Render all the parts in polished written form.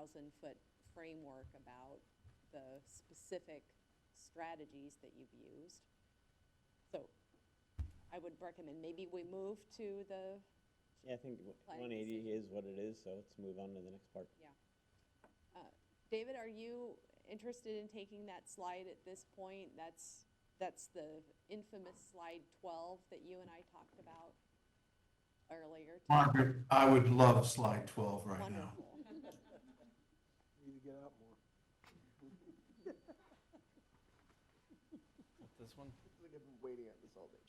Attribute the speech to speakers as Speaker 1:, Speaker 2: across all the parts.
Speaker 1: 10,000-foot framework about the specific strategies that you've used. So I would recommend maybe we move to the
Speaker 2: Yeah, I think
Speaker 1: planning
Speaker 2: 180
Speaker 1: decision.
Speaker 2: is what it is, so let's move on to the next part.
Speaker 1: Yeah. David, are you interested in taking that slide at this point? That's the infamous slide 12 that you and I talked about earlier.
Speaker 3: Margaret, I would love slide 12 right now.
Speaker 1: Wonderful.
Speaker 4: Need to get out more.
Speaker 5: This one?
Speaker 4: Like I've been waiting on this all day.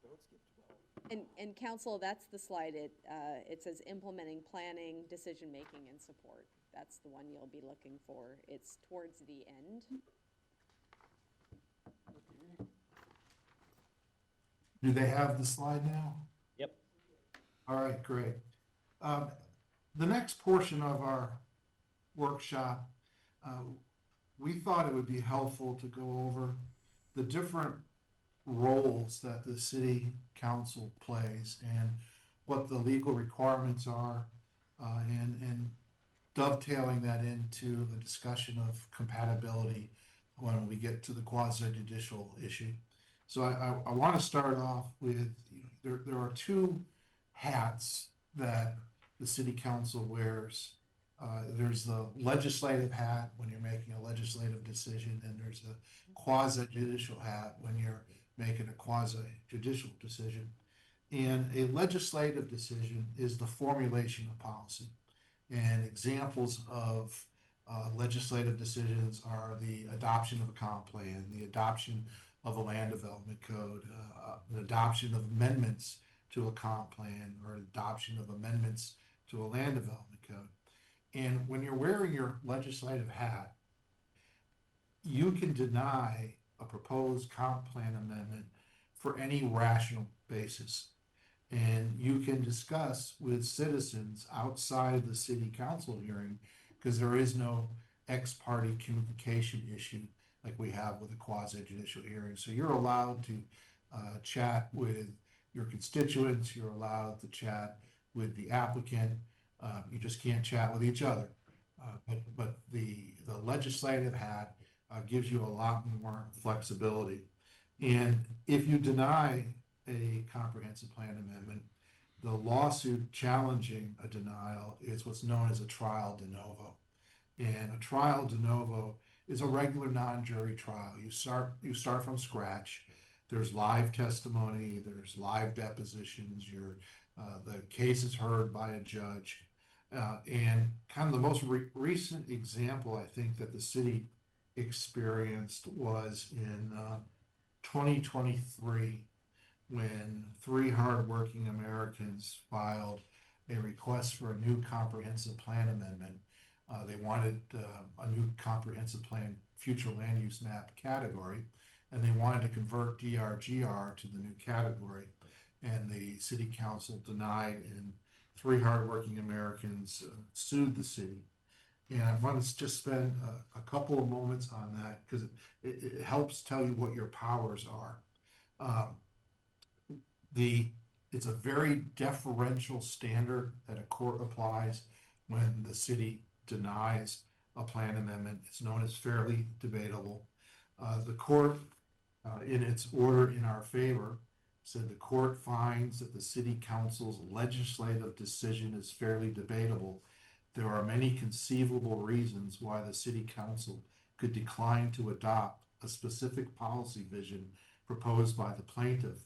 Speaker 4: Don't skip 12.
Speaker 1: And council, that's the slide. It says implementing planning, decision-making, and support. That's the one you'll be looking for. It's towards the end.
Speaker 3: Do they have the slide now?
Speaker 2: Yep.
Speaker 3: All right, great. The next portion of our workshop, we thought it would be helpful to go over the different roles that the city council plays and what the legal requirements are, and dovetailing that into the discussion of compatibility when we get to the quasi-judicial issue. So I want to start off with, there are two hats that the city council wears. There's the legislative hat when you're making a legislative decision, and there's a quasi-judicial hat when you're making a quasi-judicial decision. And a legislative decision is the formulation of policy. And examples of legislative decisions are the adoption of a comp plan, the adoption of a land development code, the adoption of amendments to a comp plan, or adoption of amendments to a land development code. And when you're wearing your legislative hat, you can deny a proposed comp plan amendment for any rational basis. And you can discuss with citizens outside the city council hearing, because there is no ex parte communication issue like we have with a quasi-judicial hearing. So you're allowed to chat with your constituents, you're allowed to chat with the applicant, you just can't chat with each other. But the legislative hat gives you a lot more flexibility. And if you deny a comprehensive plan amendment, the lawsuit challenging a denial is what's known as a trial de novo. And a trial de novo is a regular non-jury trial. You start from scratch. There's live testimony, there's live depositions, the case is heard by a judge. And kind of the most recent example I think that the city experienced was in 2023, when three hardworking Americans filed a request for a new comprehensive plan amendment. They wanted a new comprehensive plan future land use map category, and they wanted to convert DRGR to the new category. And the city council denied, and three hardworking Americans sued the city. And I want to just spend a couple of moments on that, because it helps tell you what your powers are. It's a very deferential standard that a court applies when the city denies a plan amendment. It's known as fairly debatable. The court, in its order in our favor, said the court finds that the city council's legislative decision is fairly debatable. There are many conceivable reasons why the city council could decline to adopt a specific policy vision proposed by the plaintiff.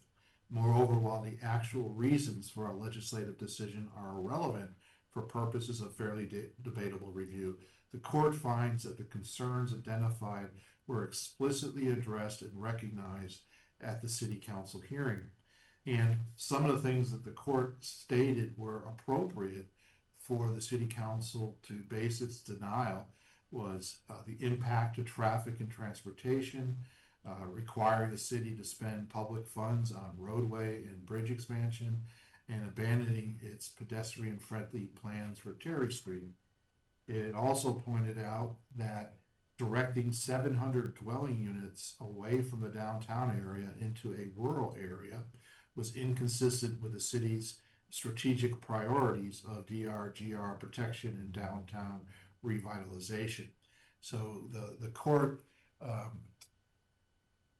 Speaker 3: Moreover, while the actual reasons for a legislative decision are irrelevant for purposes of fairly debatable review, the court finds that the concerns identified were explicitly addressed and recognized at the city council hearing. And some of the things that the court stated were appropriate for the city council to base its denial was the impact to traffic and transportation, requiring the city to spend public funds on roadway and bridge expansion, and abandoning its pedestrian-friendly plans for Terry Street. It also pointed out that directing 700 dwelling units away from the downtown area into a rural area was inconsistent with the city's strategic priorities of DR/GR protection and downtown revitalization. So the court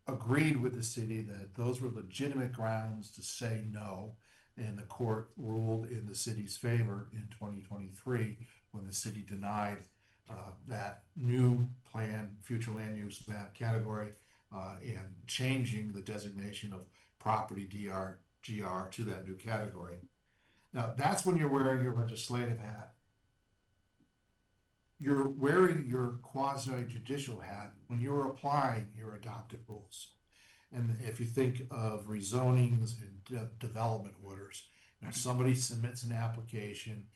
Speaker 3: agreed with the city that those were legitimate grounds to say no, and the court ruled in the city's favor in 2023 when the city denied that new plan, future land use map category, and changing the designation of property DR/GR to that new category. Now, that's when you're wearing your legislative hat. You're wearing your quasi-judicial hat when you're applying your adopted rules. And if you think of rezonings and development orders, somebody submits an application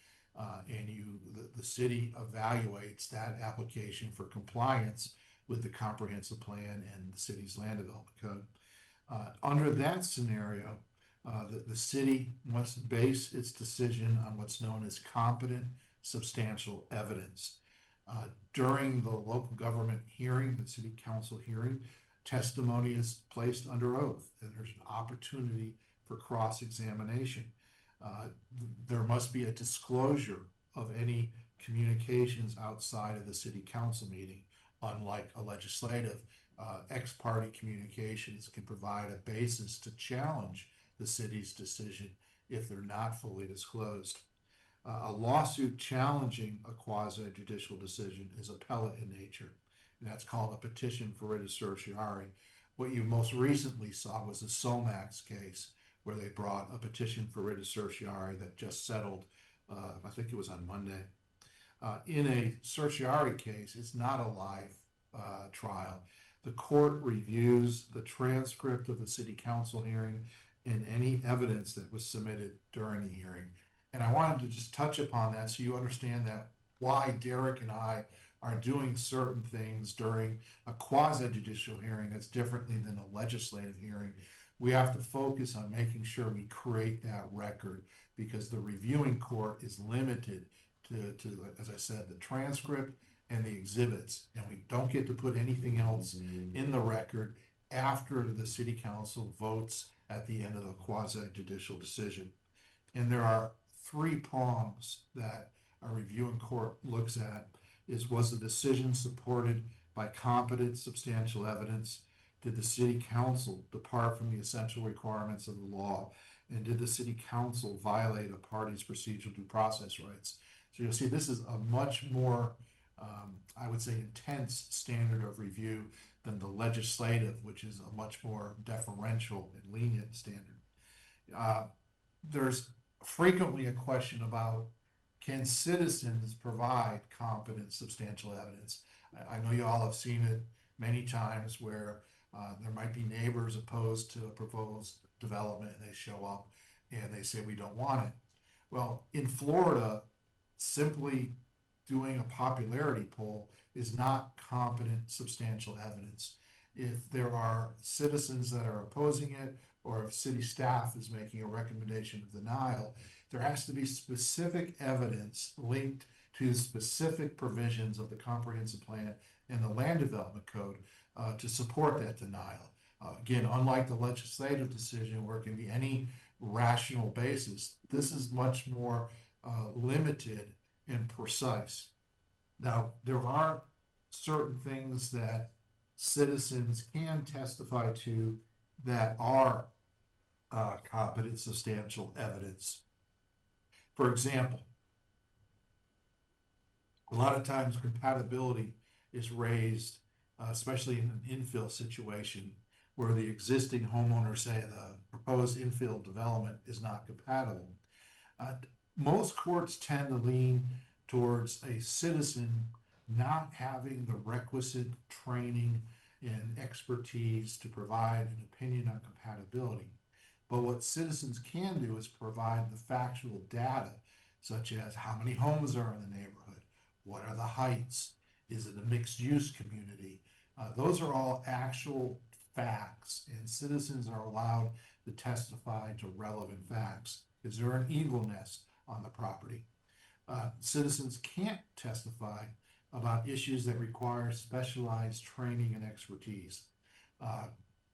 Speaker 3: and the city evaluates that application for compliance with the comprehensive plan and the city's land development code. Under that scenario, the city must base its decision on what's known as competent substantial evidence. During the local government hearing, the city council hearing, testimony is placed under oath, and there's an opportunity for cross-examination. There must be a disclosure of any communications outside of the city council meeting. Unlike a legislative, ex parte communications can provide a basis to challenge the city's decision if they're not fully disclosed. A lawsuit challenging a quasi-judicial decision is appellate in nature, and that's called a petition for writ of certiorari. What you most recently saw was the Somax case, where they brought a petition for writ of certiorari that just settled, I think it was on Monday. In a certiorari case, it's not a live trial. The court reviews the transcript of the city council hearing and any evidence that was submitted during the hearing. And I wanted to just touch upon that so you understand that why Derek and I are doing certain things during a quasi-judicial hearing that's differently than a legislative hearing. We have to focus on making sure we create that record, because the reviewing court is limited to, as I said, the transcript and the exhibits, and we don't get to put anything else in the record after the city council votes at the end of the quasi-judicial decision. And there are three prongs that a reviewing court looks at. Was the decision supported by competent substantial evidence? Did the city council depart from the essential requirements of the law? And did the city council violate a party's procedural due process rights? So you'll see this is a much more, I would say, intense standard of review than the legislative, which is a much more deferential and lenient standard. There's frequently a question about, can citizens provide competent substantial evidence? I know you all have seen it many times where there might be neighbors opposed to a proposed development, and they show up and they say, we don't want it. Well, in Florida, simply doing a popularity poll is not competent substantial evidence. If there are citizens that are opposing it, or if city staff is making a recommendation of denial, there has to be specific evidence linked to specific provisions of the comprehensive plan and the land development code to support that denial. Again, unlike the legislative decision where it can be any rational basis, this is much more limited and precise. Now, there are certain things that citizens can testify to that are competent substantial evidence. For example, a lot of times compatibility is raised, especially in an infill situation where the existing homeowners say the proposed infill development is not compatible. Most courts tend to lean towards a citizen not having the requisite training and expertise to provide an opinion on compatibility. But what citizens can do is provide the factual data, such as how many homes are in the neighborhood, what are the heights, is it a mixed-use community? Those are all actual facts, and citizens are allowed to testify to relevant facts. Is there an eagle nest on the property? Citizens can't testify about issues that require specialized training and expertise.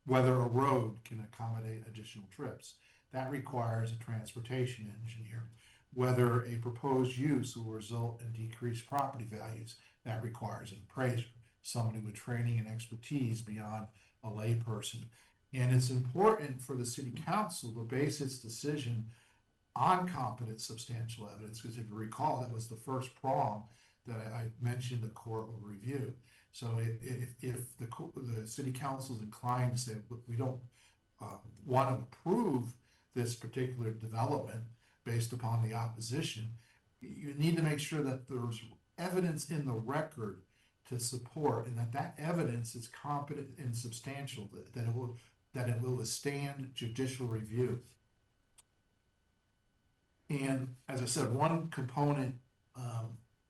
Speaker 3: Whether a road can accommodate additional trips. that requires a transportation engineer. Whether a proposed use will result in decreased property values, that requires an appraiser, somebody with training and expertise beyond a layperson. And it's important for the city council to base its decision on competent substantial evidence, because if you recall, that was the first prong that I mentioned the court will review. So if the city council is inclined to say, "Look, we don't want to approve this particular development based upon the opposition," you need to make sure that there's evidence in the record to support, and that evidence is competent and substantial, that it will withstand judicial review. And as I said, one component,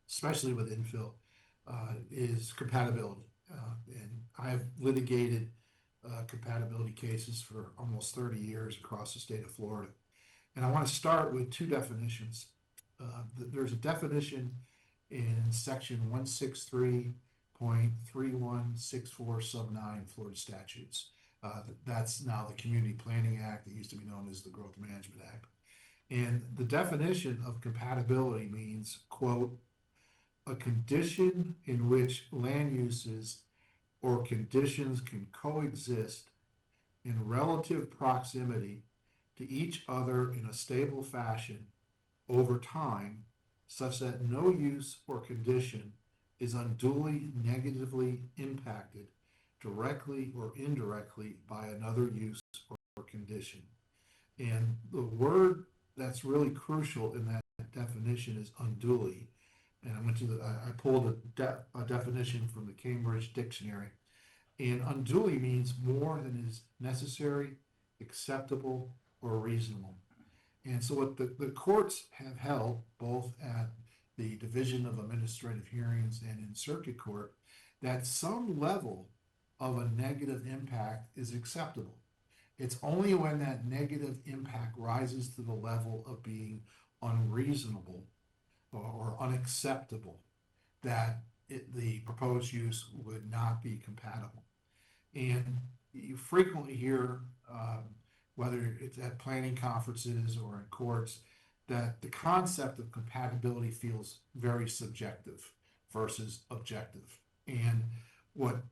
Speaker 3: especially with infill, is compatibility. And I've litigated compatibility cases for almost 30 years across the state of Florida. And I want to start with two definitions. There's a definition in section 163.3164 sub 9 Florida statutes. That's now the Community Planning Act that used to be known as the Growth Management Act. And the definition of compatibility means, quote, a condition in which land uses or conditions can coexist in relative proximity to each other in a stable fashion over time, such that no use or condition is unduly negatively impacted directly or indirectly by another use or condition. And the word that's really crucial in that definition is unduly. And I pulled a definition from the Cambridge Dictionary. And unduly means more than is necessary, acceptable, or reasonable. And so what the courts have held, both at the Division of Administrative Hearings and in circuit court, that some level of a negative impact is acceptable. It's only when that negative impact rises to the level of being unreasonable or unacceptable that the proposed use would not be compatible. And you frequently hear, whether it's at planning conferences or in courts, that the concept of compatibility feels very subjective versus objective. And what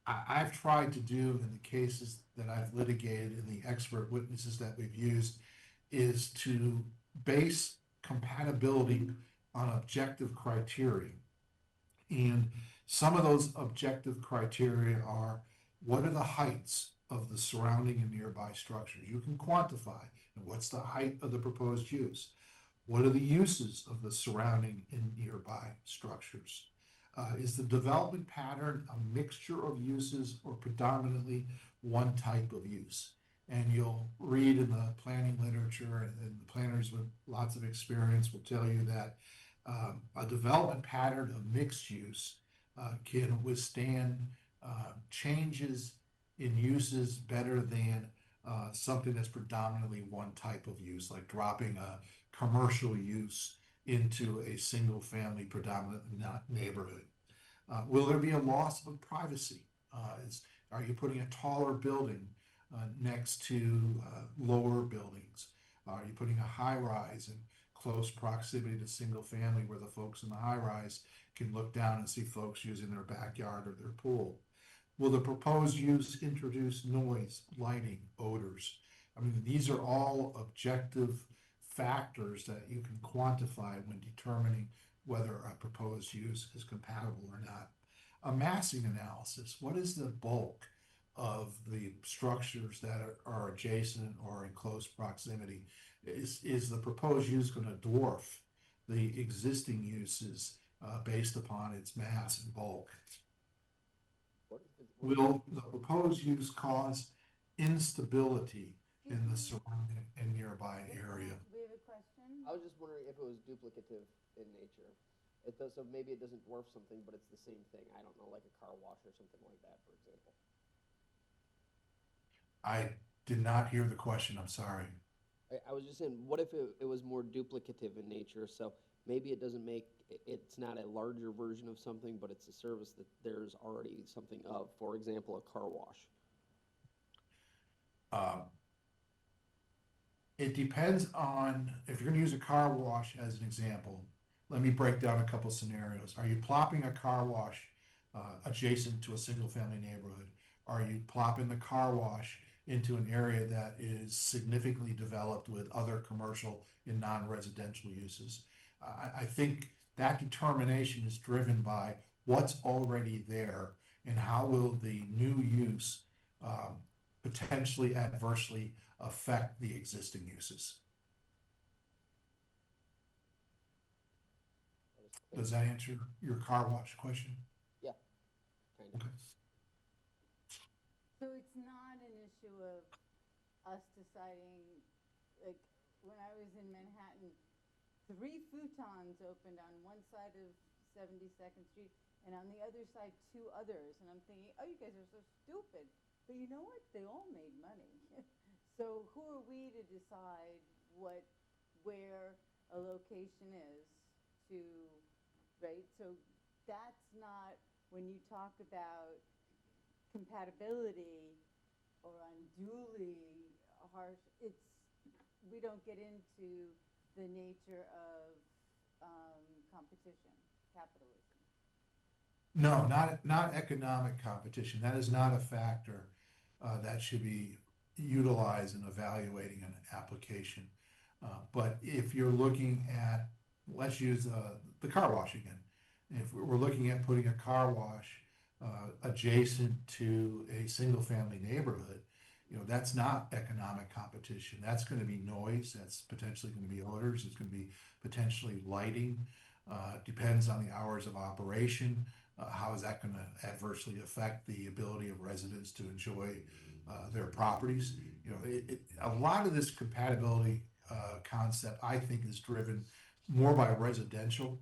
Speaker 3: I've tried to do in the cases that I've litigated and the expert witnesses that we've used is to base compatibility on objective criteria. And some of those objective criteria are, what are the heights of the surrounding and nearby structures? You can quantify. And what's the height of the proposed use? What are the uses of the surrounding and nearby structures? Is the development pattern a mixture of uses or predominantly one type of use? And you'll read in the planning literature, and the planners with lots of experience will tell you that a development pattern of mixed use can withstand changes in uses better than something that's predominantly one type of use, like dropping a commercial use into a single family predominant neighborhood. Will there be a loss of privacy? Are you putting a taller building next to lower buildings? Are you putting a high rise in close proximity to single family where the folks in the high rise can look down and see folks using their backyard or their pool? Will the proposed use introduce noise, lighting, odors? I mean, these are all objective factors that you can quantify when determining whether a proposed use is compatible or not. A massing analysis, what is the bulk of the structures that are adjacent or in close proximity? Is the proposed use going to dwarf the existing uses based upon its mass and bulk? Will the proposed use cause instability in the surrounding and nearby area?
Speaker 5: We have a question.
Speaker 4: I was just wondering if it was duplicative in nature. It does, so maybe it doesn't dwarf something, but it's the same thing. I don't know, like a car wash or something like that, for example.
Speaker 3: I did not hear the question, I'm sorry.
Speaker 4: I was just saying, what if it was more duplicative in nature? So maybe it doesn't make, it's not a larger version of something, but it's a service that there's already something of, for example, a car wash.
Speaker 3: It depends on, if you're gonna use a car wash as an example, let me break down a couple scenarios. Are you plopping a car wash adjacent to a single-family neighborhood? Are you plopping the car wash into an area that is significantly developed with other commercial and non-residential uses? I think that determination is driven by what's already there and how will the new use potentially adversely affect the existing uses. Does that answer your car wash question?
Speaker 4: Yeah, kind of.
Speaker 3: Okay.
Speaker 5: So it's not an issue of us deciding, like, when I was in Manhattan, 3 futons opened on one side of 72nd Street, and on the other side, 2 others. And I'm thinking, oh, you guys are so stupid. But you know what? They all made money. So who are we to decide where a location is to, right? So that's not, when you talk about compatibility or unduly harsh, we don't get into the nature of competition, capitalism.
Speaker 3: No, not economic competition. That is not a factor that should be utilized in evaluating an application. But if you're looking at, let's use the car wash again. If we're looking at putting a car wash adjacent to a single-family neighborhood, that's not economic competition. That's going to be noise. That's potentially going to be odors. It's going to be potentially lighting. Depends on the hours of operation. How is that going to adversely affect the ability of residents to enjoy their properties? A lot of this compatibility concept, I think, is driven more by residential.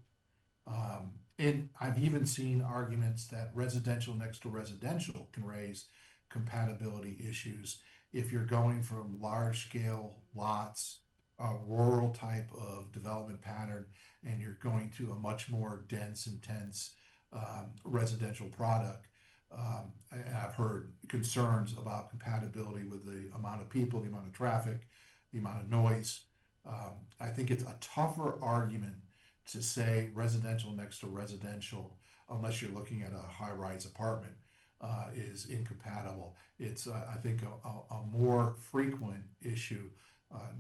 Speaker 3: And I've even seen arguments that residential next to residential can raise compatibility issues if you're going from large scale lots, a rural type of development pattern, and you're going to a much more dense, intense residential product. And I've heard concerns about compatibility with the amount of people, the amount of traffic, the amount of noise. I think it's a tougher argument to say residential next to residential, unless you're looking at a high-rise apartment, is incompatible. It's, I think, a more frequent issue,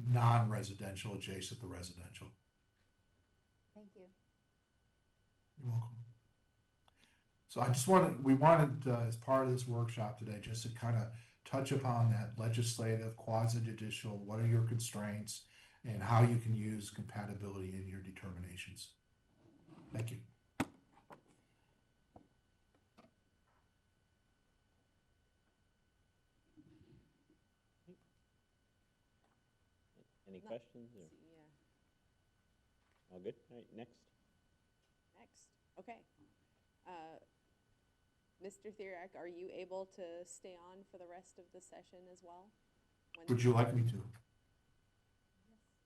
Speaker 3: non-residential adjacent to residential.
Speaker 5: Thank you.
Speaker 3: You're welcome. So we wanted, as part of this workshop today, just to kind of touch upon that legislative, quasi-judicial, what are your constraints, and how you can use compatibility in your determinations. Thank you.
Speaker 2: Any
Speaker 1: Not-
Speaker 2: questions? Or
Speaker 1: Yeah,
Speaker 2: all good? All right, next.
Speaker 1: okay. Mr. Thirak, are you able to stay on for the rest of the session as well?
Speaker 3: Would you like me to?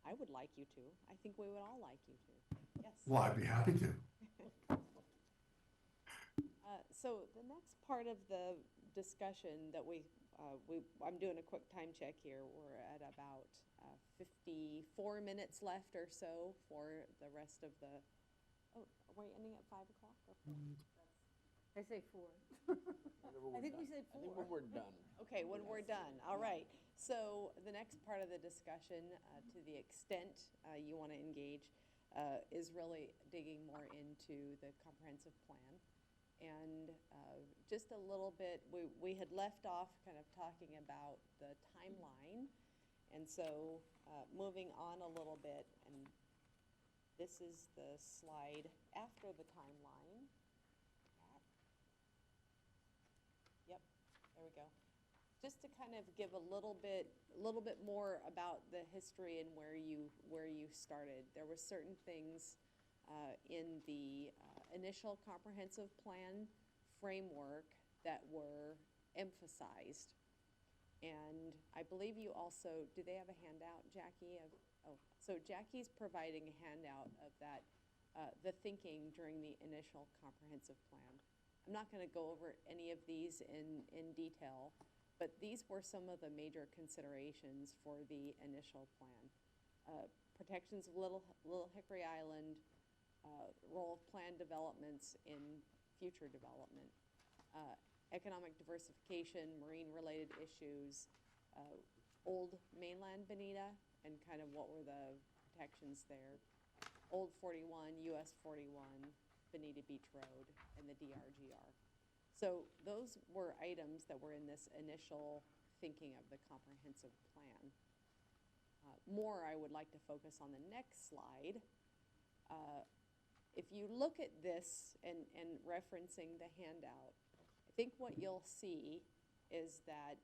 Speaker 1: I would like you to. I think we would all like you to. Yes.
Speaker 3: Well, I'd be happy to.
Speaker 1: So the next part of the discussion that I'm doing a quick time check here. We're at about 54 minutes left or so for the rest of the, oh, are we ending at 5 o'clock or 4?
Speaker 5: I say 4. I think we said 4.
Speaker 4: I think when we're done.
Speaker 1: Okay, when we're done, all right. So the next part of the discussion, to the extent you want to engage, is really digging more into the comprehensive plan. And just a little bit, we had left off kind of talking about the timeline. And so moving on a little bit, and this is the slide after the timeline. Yep, there we go. Just to kind of give a little bit more about the history and where you started. There were certain things in the initial comprehensive plan framework that were emphasized. And I believe you also, do they have a handout, Jackie? So Jackie's providing a handout of that, the thinking during the initial comprehensive plan. I'm not going to go over any of these in detail, But these were some of the major considerations for the initial plan. Protections of Little Hickory Island, role of planned developments in future development, economic diversification, marine-related issues, old mainland Bonita, and kind of what were the protections there, Old 41, US 41, Bonita Beach Road, and the DRGR. So those were items that were in this initial thinking of the comprehensive plan. More, I would like to focus on the next slide. If you look at this and referencing the handout, I think what you'll see is that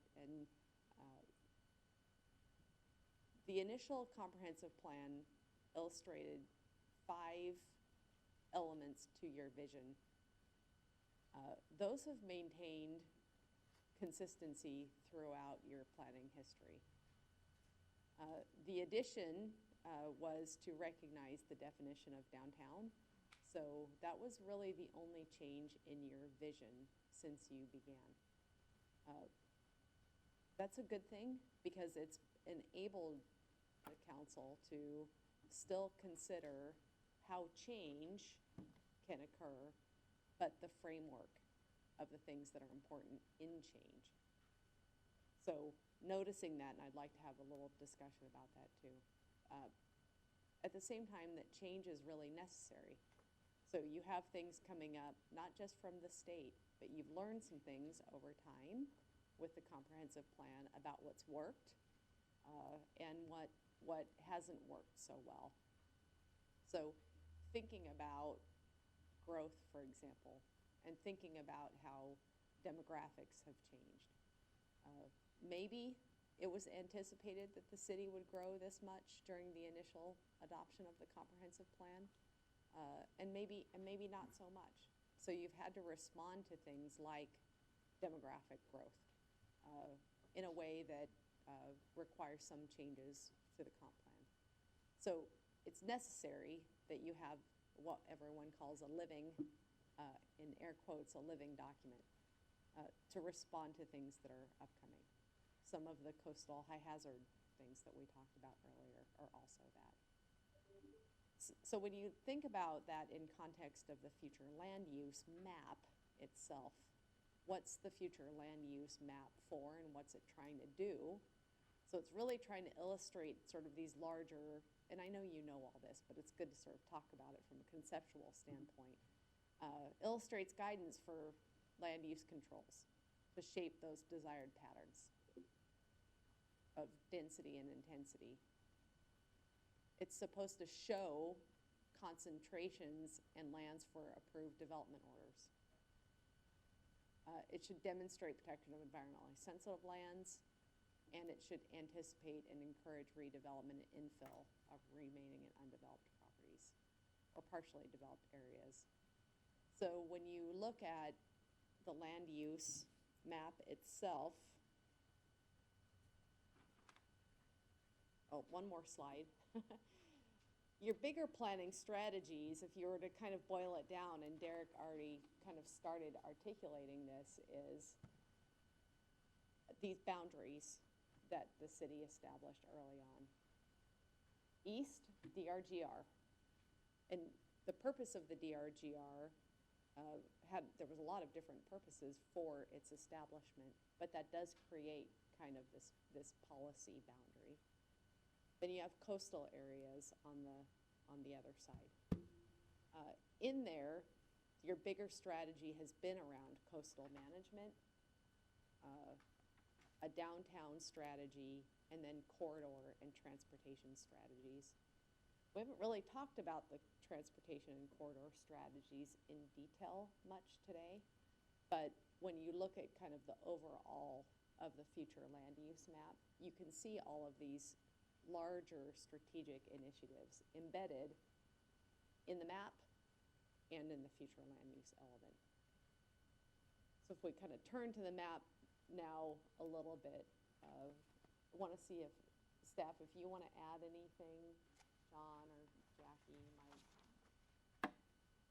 Speaker 1: the initial comprehensive plan illustrated 5 elements to your vision. Those have maintained consistency throughout your planning history. The addition was to recognize the definition of downtown. So that was really the only change in your vision since you began. That's a good thing because it's enabled the council to still consider how change can occur, but the framework of the things that are important in change. So noticing that, and I'd like to have a little discussion about that too. At the same time that change is really necessary. So you have things coming up, not just from the state, but you've learned some things over time with the comprehensive plan about what's worked and what hasn't worked so well. So thinking about growth, for example, and thinking about how demographics have changed. Maybe it was anticipated that the city would grow this much during the initial adoption of the comprehensive plan, and maybe not so much. So you've had to respond to things like demographic growth in a way that requires some changes to the comp plan. So it's necessary that you have what everyone calls a living, in air quotes, a living document to respond to things that are upcoming. Some of the coastal high hazard things that we talked about earlier are also that. So when you think about that in context of the future land use map itself, what's the future land use map for and what's it trying to do? So it's really trying to illustrate sort of these larger, and I know you know all this, but it's good to sort of talk about it from a conceptual standpoint. Illustrates guidance for land use controls to shape those desired patterns of density and intensity. It's supposed to show concentrations and lands for approved development orders. It should demonstrate protection of environmentally sensitive lands, and it should anticipate and encourage redevelopment and infill of remaining and undeveloped properties or partially developed areas. So when you look at the land use map itself, oh, one more slide. Your bigger planning strategies, if you were to kind of boil it down, and Derek already kind of started articulating this, is these boundaries that the city established early on. East, DRGR. And the purpose of the DRGR, there was a lot of different purposes for its establishment, but that does create kind of this policy boundary. Then you have coastal areas on the other side. In there, your bigger strategy has been around coastal management, a downtown strategy, and then corridor and transportation strategies. We haven't really talked about the transportation and corridor strategies in detail much today, but when you look at kind of the overall of the future land use map, you can see all of these larger strategic initiatives embedded in the map and in the future land use element. So if we kind of turn to the map now a little bit, I want to see if staff, if you want to add anything, John or Jackie might,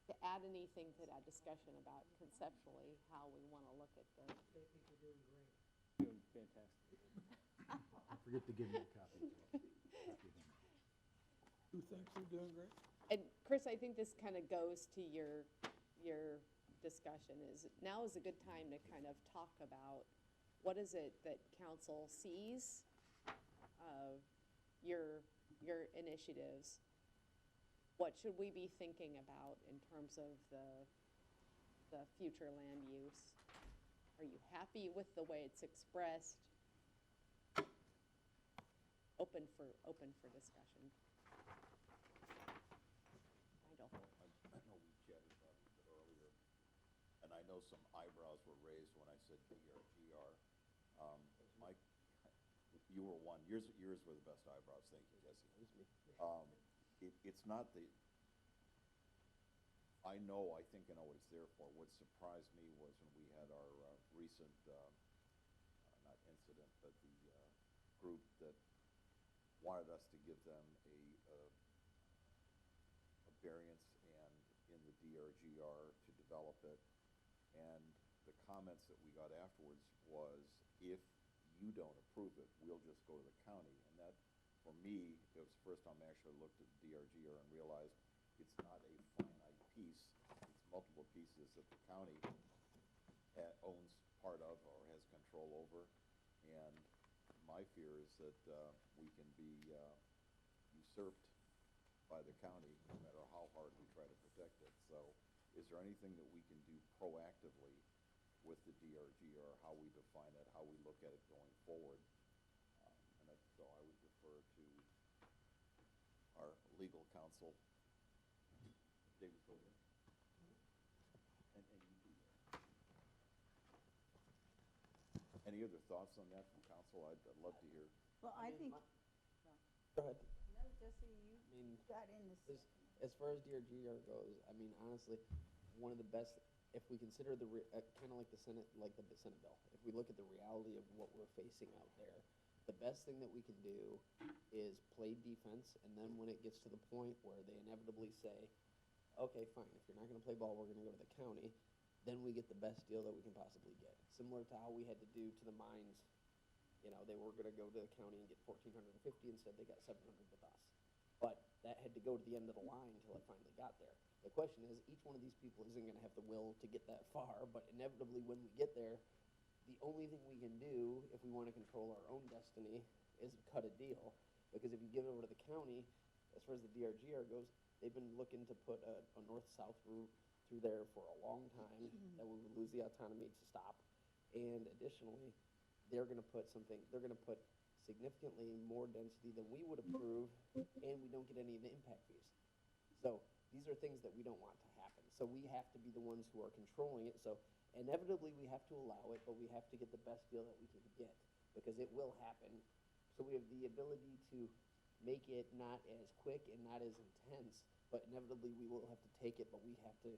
Speaker 1: to add anything to that discussion about conceptually how we want to look at the.
Speaker 6: I think you're doing great. fantastic.
Speaker 7: Forget to give me a copy as well.
Speaker 6: Who thinks they're doing great?
Speaker 1: And Chris, I think this kind of goes to your discussion is now is a good time to kind of talk about what is it that council sees of your initiatives? What should we be thinking about in terms of the future land use? Are you happy with the way it's expressed? Open for discussion. Nigel.
Speaker 8: I know we chatted about it a bit earlier, and I know some eyebrows were raised when I said DRGR. Mike, you were one. Yours were the best eyebrows. Thank you, Jesse. It's not the. I think I know what it's there for. What surprised me was when we had our recent, not incident, but the group that wanted us to give them a variance and in the DRGR to develop it. And the comments that we got afterwards was, if you don't approve it, we'll just go to the county. And that, for me, it was the first time I actually looked at the DRGR and realized it's not a finite piece. It's multiple pieces that the county owns part of or has control over. And my fear is that we can be usurped by the county, no matter how hard we try to protect it. So is there anything that we can do proactively with the DRGR, how we define it, how we look at it going forward? So I would defer to our legal counsel, David Golden. And you do that. Any other thoughts on that from council? I'd love to hear.
Speaker 5: Well, I think,
Speaker 4: Go ahead.
Speaker 5: no, Jesse, you
Speaker 4: I mean,
Speaker 5: got in this.
Speaker 4: As far as DRGR goes, I mean, honestly, one of the best, if we consider the, kind of like the Senate bill, if we look at the reality of what we're facing out there, the best thing that we can do is play defense, and then when it gets to the point where they inevitably say, okay, fine, if you're not gonna play ball, we're gonna go to the county, then we get the best deal that we can possibly get. Similar to how we had to do to the mines, you know, they were gonna go to the county and get 1,450, instead they got 700 with us. But that had to go to the end of the line until it finally got there. The question is, each one of these people isn't gonna have the will to get that far, but inevitably when we get there, the only thing we can do if we wanna control our own destiny is cut a deal. Because if you give it over to the county, as far as the DRGR goes, they've been looking to put a north-south route through there for a long time, that we would lose the autonomy to stop. And additionally, they're gonna put significantly more density than we would approve, and we don't get any of the impact fees. So these are things that we don't want to happen. So we have to be the ones who are controlling it. So inevitably we have to allow it, but we have to get the best deal that we can get, because it will happen. So we have the ability to make it not as quick and not as intense, but inevitably we will have to take it, but we have to,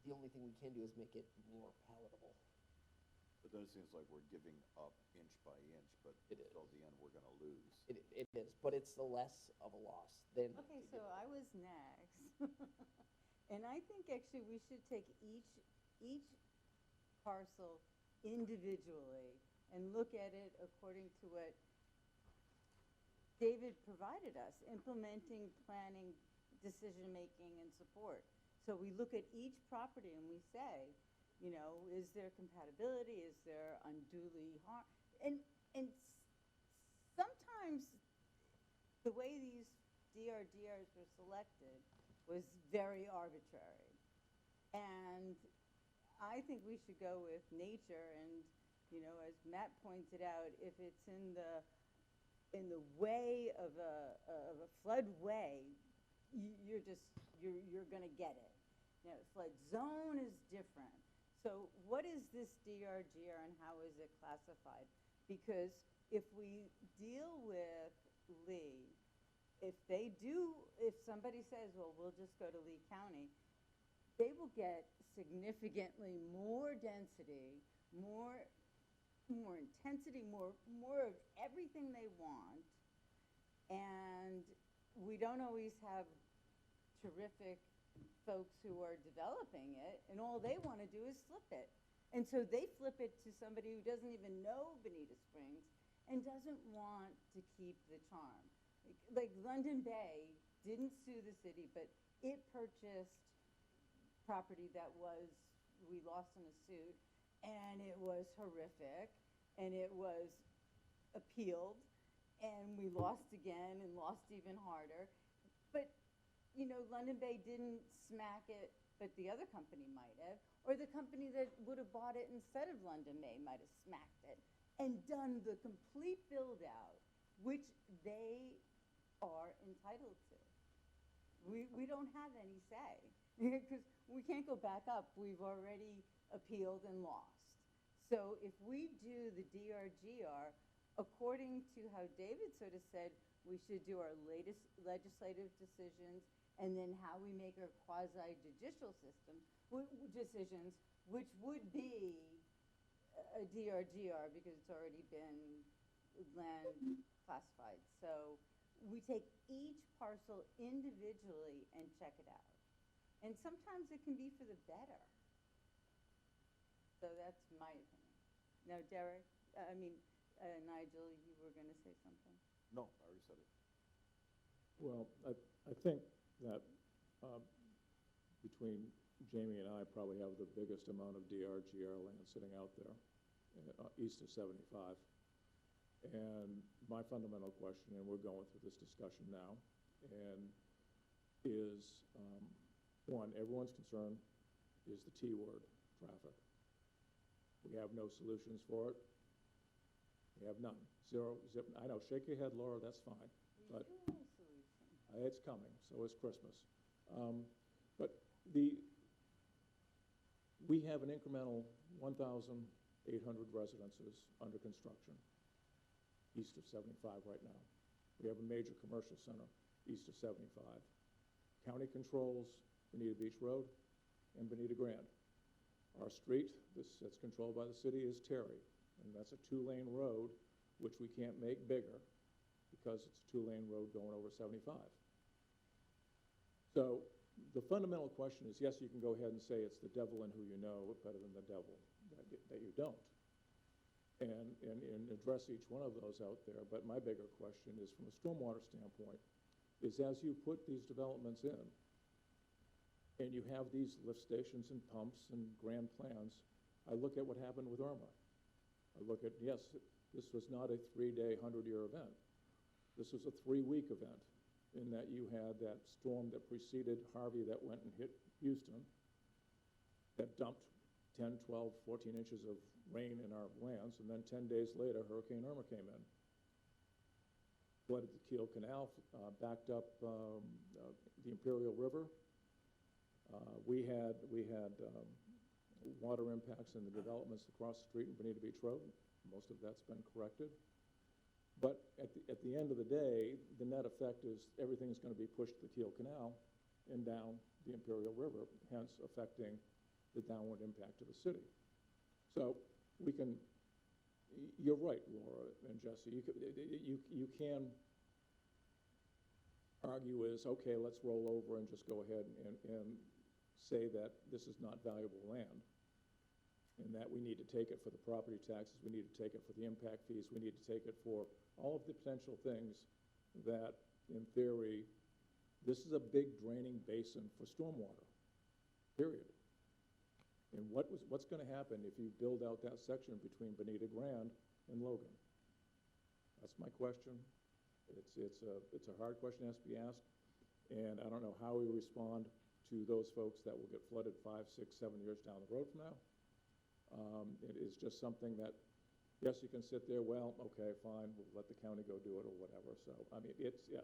Speaker 4: the only thing we can do is make it more palatable.
Speaker 8: But then it seems like we're giving up inch by inch, but
Speaker 4: It is.
Speaker 8: until the end, we're gonna lose.
Speaker 4: It is, but it's the less of a loss than.
Speaker 5: Okay,
Speaker 4: to
Speaker 5: so
Speaker 4: give it.
Speaker 5: I was next. And I think actually we should take each parcel individually and look at it according to what David provided us, implementing, planning, decision-making, and support. So we look at each property and we say, you know, is there compatibility? Is there unduly harm? And sometimes the way these DRGRs were selected was very arbitrary. And I think we should go with nature, and, you know, as Matt pointed out, if it's in the way of a floodway, you're gonna get it. Now, flood zone is different. So what is this DRGR and how is it classified? Because if we deal with Lee, if somebody says, well, we'll just go to Lee County, they will get significantly more density, more intensity, more of everything they want. And we don't always have terrific folks who are developing it, and all they want to do is flip it. And so they flip it to somebody who doesn't even know Bonita Springs and doesn't want to keep the charm. Like London Bay didn't sue the city, but it purchased property that was, we lost in a suit, and it was horrific, and it was appealed, and we lost again and lost even harder. But, you know, London Bay didn't smack it, but the other company might have, or the company that would have bought it instead of London Bay might have smacked it and done the complete build-out, which they are entitled to. We don't have any say, because we can't go back up. We've already appealed and lost. So if we do the DRGR, according to how David sort of said, we should do our latest legislative decisions and then how we make our quasi-judicial system, decisions, which would be a DRGR because it's already been land classified. So we take each parcel individually and check it out. And sometimes it can be for the better. So that's my opinion. Now, Derek, Nigel, you were going to say something?
Speaker 8: No, I already said it.
Speaker 7: Well, I think that between Jamie and I probably have the biggest amount of DRGR land sitting out there east of 75. And my fundamental question, and we're going through this discussion now, and is, one, everyone's concern is the T word, traffic. We have no solutions for it. We have none. Zero, zip. I know, shake your head, Laura, that's fine. But
Speaker 5: We do have a solution.
Speaker 7: it's coming, so is Christmas. But we have an incremental 1,800 residences under construction east of 75 right now. We have a major commercial center east of 75. County controls Bonita Beach Road and Bonita Grand. Our street that's controlled by the city is Terry, and that's a 2-lane road, which we can't make bigger because it's a 2-lane road going over 75. So the fundamental question is, yes, you can go ahead and say it's the devil in who you know, better than the devil that you don't. And address each one of those out there. But my bigger question is, from a stormwater standpoint, is as you put these developments in, and you have these lift stations and pumps and grand plans, I look at what happened with Irma. I look at, yes, this was not a 3-day, 100-year event. This was a 3-week event, in that you had that storm that preceded Harvey that went and hit Houston, that dumped 10, 12, 14 inches of rain in our lands, and then 10 days later, Hurricane Irma came in. Flooded the Kiel Canal, backed up the Imperial River. We had water impacts in the developments across the street in Bonita Beach Road. Most of that's been corrected. But at the end of the day, the net effect is everything's going to be pushed to the Kiel Canal and down the Imperial River, hence affecting the downward impact of the city. So we can, you're right, Laura and Jesse, you can argue is, okay, let's roll over and just go ahead and say that this is not valuable land, and that we need to take it for the property taxes, we need to take it for the impact fees, we need to take it for all of the potential things that, in theory, this is a big draining basin for stormwater, period. And what's going to happen if you build out that section between Bonita Grand and Logan? That's my question. It's a hard question that has to be asked, and I don't know how we respond to those folks that will get flooded 5, 6, 7 years down the road from now. It is just something that, yes, you can sit there, well, okay, fine, we'll let the county go do it or whatever. So, I mean,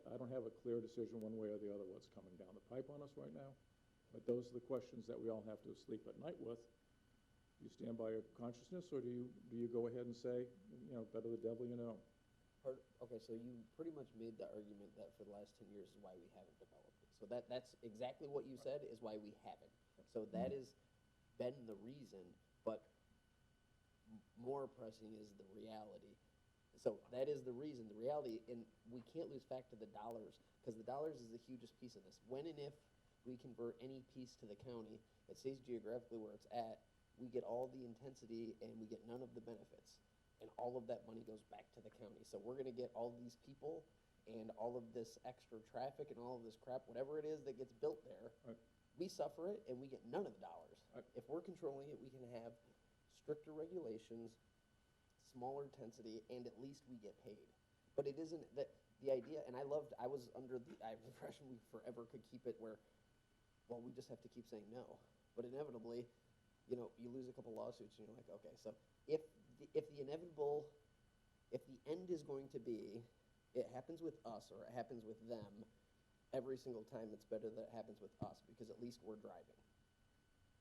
Speaker 7: I don't have a clear decision one way or the other what's coming down the pipe on us right now. But those are the questions that we all have to sleep at night with. Do you stand by your consciousness, or do you go ahead and say, you know, better the devil you know?
Speaker 4: Okay, so you pretty much made the argument that for the last 10 years is why we haven't developed it. So that's exactly what you said is why we haven't. So that has been the reason, but more pressing is the reality. So that is the reason, the reality, and we can't lose fact of the dollars, because the dollars is the hugest piece of this. When and if we convert any piece to the county, it stays geographically where it's at, we get all the intensity and we get none of the benefits. And all of that money goes back to the county. So we're gonna get all these people and all of this extra traffic and all of this crap, whatever it is that gets built there,
Speaker 7: Right.
Speaker 4: we suffer it and we get none of the dollars.
Speaker 7: Right.
Speaker 4: If we're controlling it, we can have stricter regulations, smaller intensity, and at least we get paid. But it isn't that, the idea, and I was under the impression we forever could keep it where, well, we just have to keep saying no. But inevitably, you know, you lose a couple lawsuits and you're like, okay, so if the inevitable, if the end is going to be, it happens with us or it happens with them, every single time it's better that it happens with us because at least we're driving.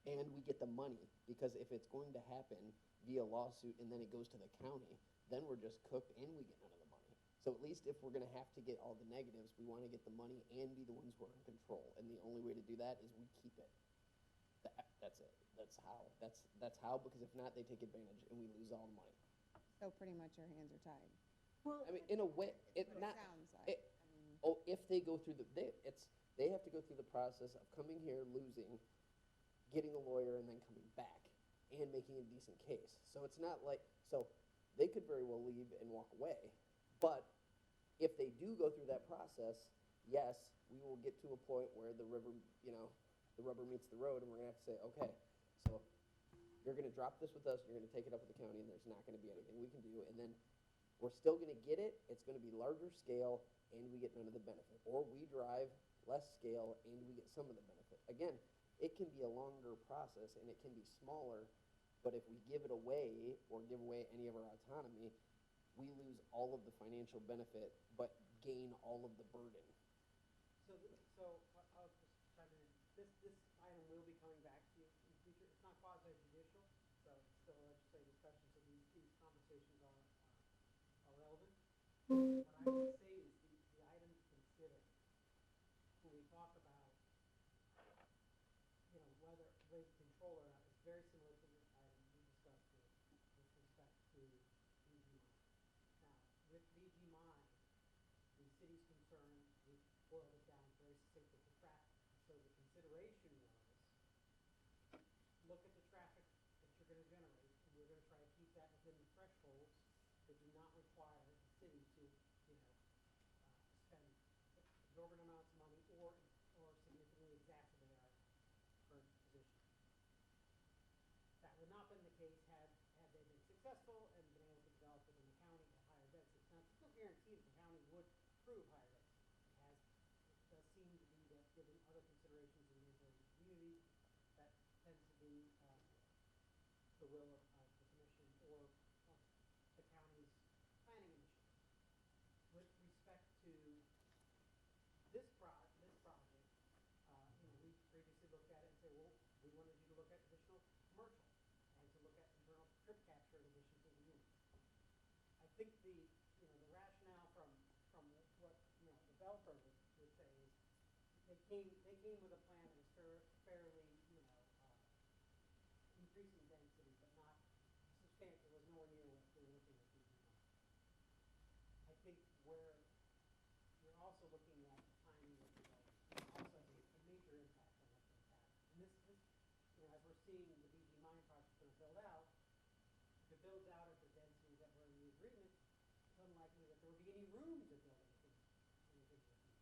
Speaker 4: And we get the money, because if it's going to happen via lawsuit and then it goes to the county, then we're just cooked and we get none of the money. So at least if we're gonna have to get all the negatives, we wanna get the money and be the ones who are in control. And the only way to do that is we keep it. That's it. That's how, because if not, they take advantage and we lose all the money.
Speaker 1: So pretty much your hands are tied.
Speaker 5: Well,
Speaker 4: I mean, in a way,
Speaker 1: That's
Speaker 4: it
Speaker 1: what
Speaker 4: not,
Speaker 1: it sounds like.
Speaker 4: it, oh, if they go through they have to go through the process of coming here, losing, getting a lawyer, and then coming back and making a decent case. So it's not like, so they could very well leave and walk away. But if they do go through that process, yes, we will get to a point where the river, you know, the rubber meets the road, and we're gonna have to say, okay, so you're gonna drop this with us, you're gonna take it up with the county, and there's not gonna be anything we can do, and then we're still gonna get it, it's gonna be larger scale, and we get none of the benefit. Or we drive less scale, and we get some of the benefit. Again, it can be a longer process, and it can be smaller, but if we give it away, or give away any of our autonomy, we lose all of the financial benefit, but gain all of the burden.
Speaker 6: So, I'll just chime in. This item will be coming back to you in the future. It's not quasi judicial, so it's still a legislative discussion, so these conversations are relevant. What I would say is the item to consider when we talk about, you know, whether rate control or not, is very similar to the item we discussed with respect to VG Mine. Now, with VG Mine, the city's concern, we boiled it down very succinctly to traffic. So the consideration was, look at the traffic that you're gonna generate, and we're gonna try to keep that within the thresholds that do not require the city to, you know, spend exorbitant amounts of money or significantly exacerbate our current position. That would not have been the case had they been successful and been able to develop within the county at higher density. Now, it's no guarantee that the county would approve higher density. It does seem to be that, given other considerations in neighboring communities, that tends to be the will of the commission or the county's planning initiative. With respect to this project, you know, we previously looked at it and said, well, we wanted you to look at additional commercial and to look at internal trip capture in addition to the units. I think the rationale from what, you know, the developer would say is they came with a plan that was fairly, you know, increasing density, but not substantial, was nowhere near what they were looking at DB1. I think where you're also looking at the timing of development also has a major impact on what's going to happen. And this, you know, as we're seeing the VG Mine project going to build out, if it builds out at the densities that were in the agreement, it's unlikely that there will be any room to build anything in the future.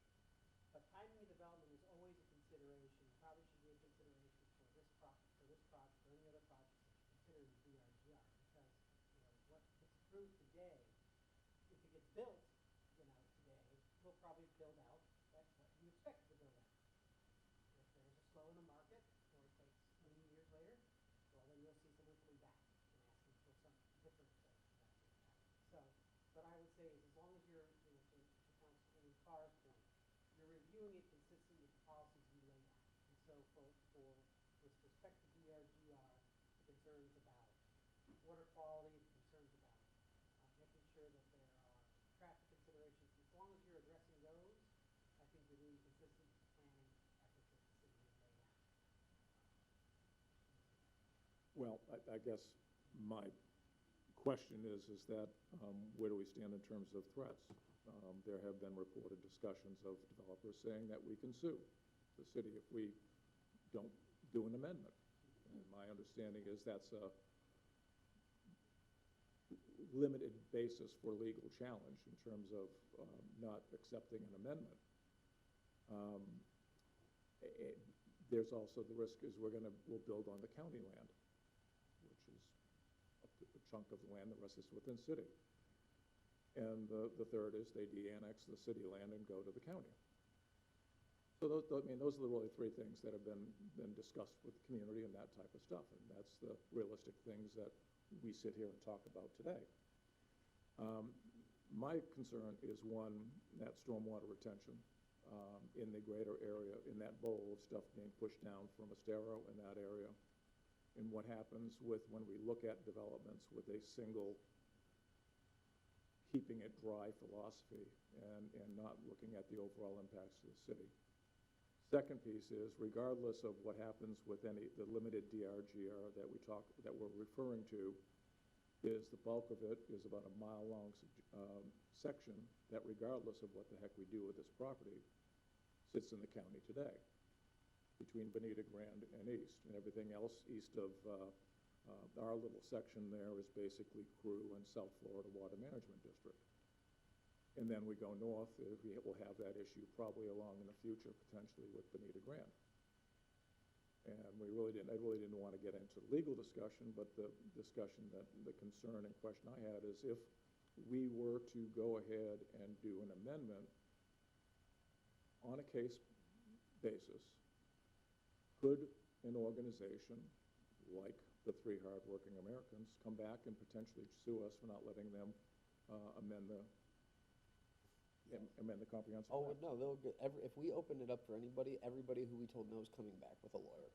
Speaker 6: But timing of development is always a consideration, probably should be a consideration for this project, or any other projects that you consider in the DRGR, because, you know, what gets approved today, if it gets built, you know, today, will probably build out at what you expect it to build out. If there's a slow in the market, or it takes many years later, well, then you'll see someone coming back and asking for some different investment. So, what I would say is, as long as you're, you know, to Councilman Carr's point, you're reviewing it consistent with the policies you laid out. And so with respect to DRGR, the concerns about water quality, the concerns about making sure that there are traffic considerations, as long as you're addressing those, I think you're being consistent with the planning efforts that the city has laid out.
Speaker 7: Well, I guess my question is that where do we stand in terms of threats? There have been reported discussions of developers saying that we can sue the city if we don't do an amendment. And my understanding is that's a limited basis for legal challenge in terms of not accepting an amendment. Um, There's also the risk is we'll build on the county land, which is a chunk of the land, the rest is within city. And the third is they de-annex the city land and go to the county. So those are the really three things that have been discussed with the community and that type of stuff. And that's the realistic things that we sit here and talk about today. My concern is one, that stormwater retention in the greater area, in that bowl of stuff being pushed down from Estero in that area. And what happens with when we look at developments with a single keeping it dry philosophy and not looking at the overall impacts to the city. Second piece is, regardless of what happens with the limited DRGR that we're referring to, is the bulk of it is about a mile-long section that, regardless of what the heck we do with this property, sits in the county today, between Bonita, Grand, and East. And everything else east of our little section there is basically Crew and South Florida Water Management District. And then we go north, we will have that issue probably along in the future, potentially with Bonita Grand. And I really didn't want to get into legal discussion, but the discussion the concern and question I had is if we were to go ahead and do an amendment on a case basis, could an organization like the Three Hardworking Americans come back and potentially sue us for not letting them amend the comprehensive
Speaker 4: Oh,
Speaker 7: plan?
Speaker 4: no, they'll get, if we open it up for anybody, everybody who we told no is coming back with a lawyer.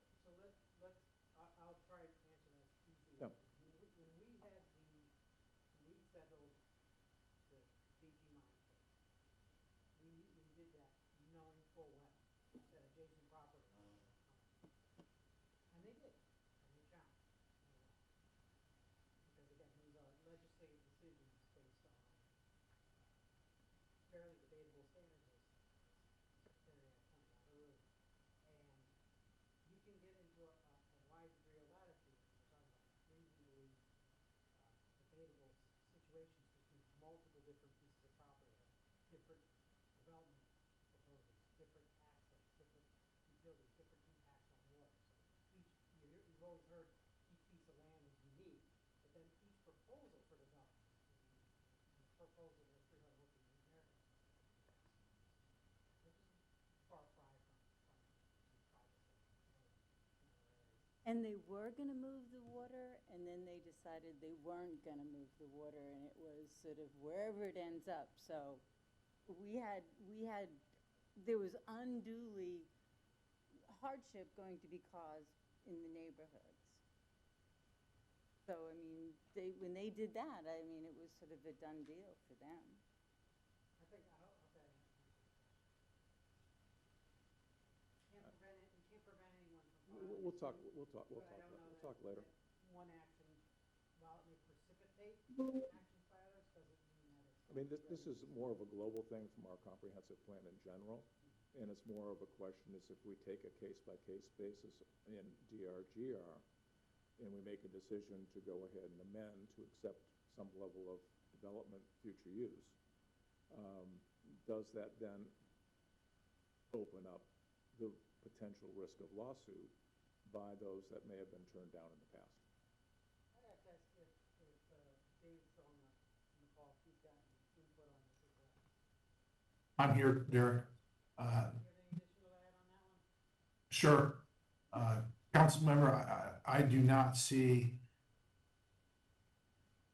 Speaker 6: So I'll try to answer that easily.
Speaker 7: Yeah.
Speaker 6: When we had when we settled the BG mine case, we did that knowing full well that adjacent property was gonna come. And they did, and they challenged. Because again, these are legislative decisions based on fairly debatable standards, as Secretary had pointed out earlier. And you can get into a wide degree of latitude when you're talking about reasonably debatable situations between multiple different pieces of property, different development proposals, different access, different utilities, different impacts on water. So you've always heard each piece of land is unique, but then each proposal for development is unique. And the proposal of the 300 working Americans, which is far cry from privacy in other areas.
Speaker 5: And they were gonna move the water, and then they decided they weren't gonna move the water, and it was sort of wherever it ends up. So there was unduly hardship going to be caused in the neighborhoods. So, I mean, when they did that, I mean, it was sort of a done deal for them.
Speaker 6: I think, I hope that answers your question. You can't prevent anyone from filing.
Speaker 7: We'll talk
Speaker 6: suit, but I don't know
Speaker 7: we'll talk later.
Speaker 6: that one action, while it may precipitate actions by others, doesn't mean that it's.
Speaker 7: I mean, this is more of a global thing from our comprehensive plan in general, and it's more of a question is if we take a case-by-case basis in DRGR, and we make a decision to go ahead and amend to accept some level of development future use, does that then open up the potential risk of lawsuit by those that may have been turned down in the past?
Speaker 6: I'd have to ask if Dave's still on the call, if he's got any input on this as well.
Speaker 3: I'm here, Derek.
Speaker 6: Do you have any additional to add on that one?
Speaker 3: Sure. Council member, I do not see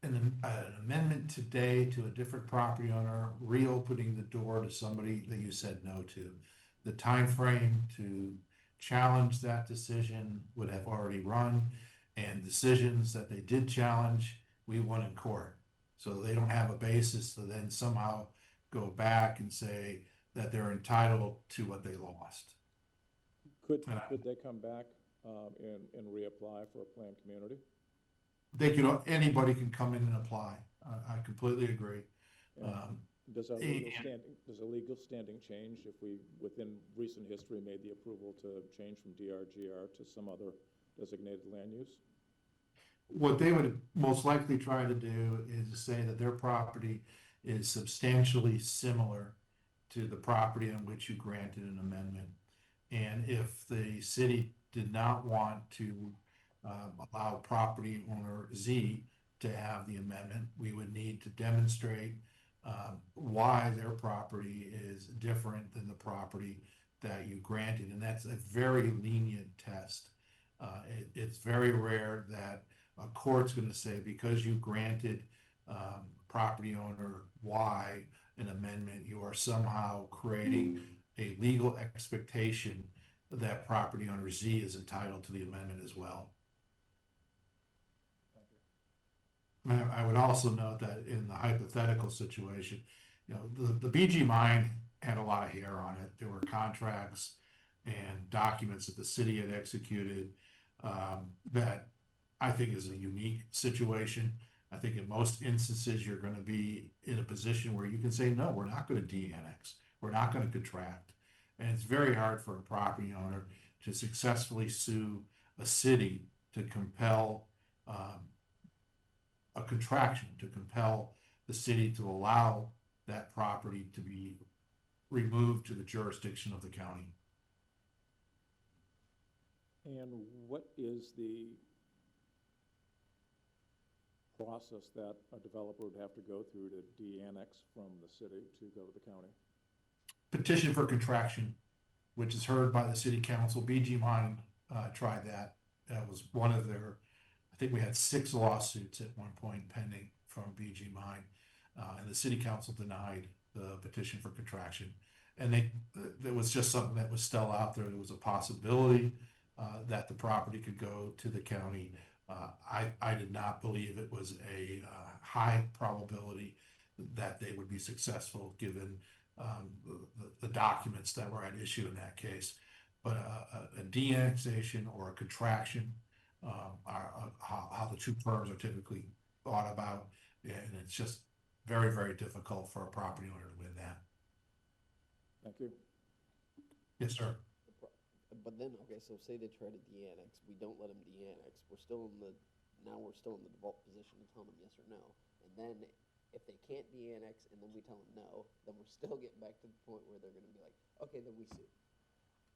Speaker 3: an amendment today to a different property owner reopening the door to somebody that you said no to. The time frame to challenge that decision would have already run, and decisions that they did challenge, we won in court. So they don't have a basis to then somehow go back and say that they're entitled to what they lost.
Speaker 7: Could they come back and reapply for a planned community?
Speaker 3: Anybody can come in and apply. I completely agree.
Speaker 7: Does a legal standing change if we, within recent history, made the approval to change from DRGR to some other designated land use?
Speaker 3: What they would most likely try to do is say that their property is substantially similar to the property on which you granted an amendment. And if the city did not want to allow property owner Z to have the amendment, we would need to demonstrate why their property is different than the property that you granted. And that's a very lenient test. It's very rare that a court's going to say, because you granted property owner Y an amendment, you are somehow creating a legal expectation that property owner Z is entitled to the amendment as well. I would also note that in the hypothetical situation, you know, the BG mine had a lot of hair on it. There were contracts and documents that the city had executed that I think is a unique situation. I think in most instances, you're going to be in a position where you can say, no, we're not going to de-annex. We're not going to contract. And it's very hard for a property owner to successfully sue a city to compel a contraction, to compel the city to allow that property to be removed to the jurisdiction of the county.
Speaker 7: And what is the process that a developer would have to go through to de-annex from the city to go to the county?
Speaker 3: Petition for contraction, which is heard by the city council. BG Mine tried that. That was one of their, I think we had 6 lawsuits at one point pending from BG Mine, and the city council denied the petition for contraction. And there was just something that was still out there. There was a possibility that the property could go to the county. I did not believe it was a high probability that they would be successful given the documents that were at issue in that case. But a de-annexation or a contraction are how the two terms are typically thought about, and it's just very, very difficult for a property owner to win that.
Speaker 7: Thank you.
Speaker 3: Yes, sir.
Speaker 4: But then, okay, so say they try to de-annex, we don't let them de-annex, we're still in the default position to tell them yes or no. And then if they can't de-annex and then we tell them no, then we're still getting back to the point where they're gonna be like, okay, then we sue.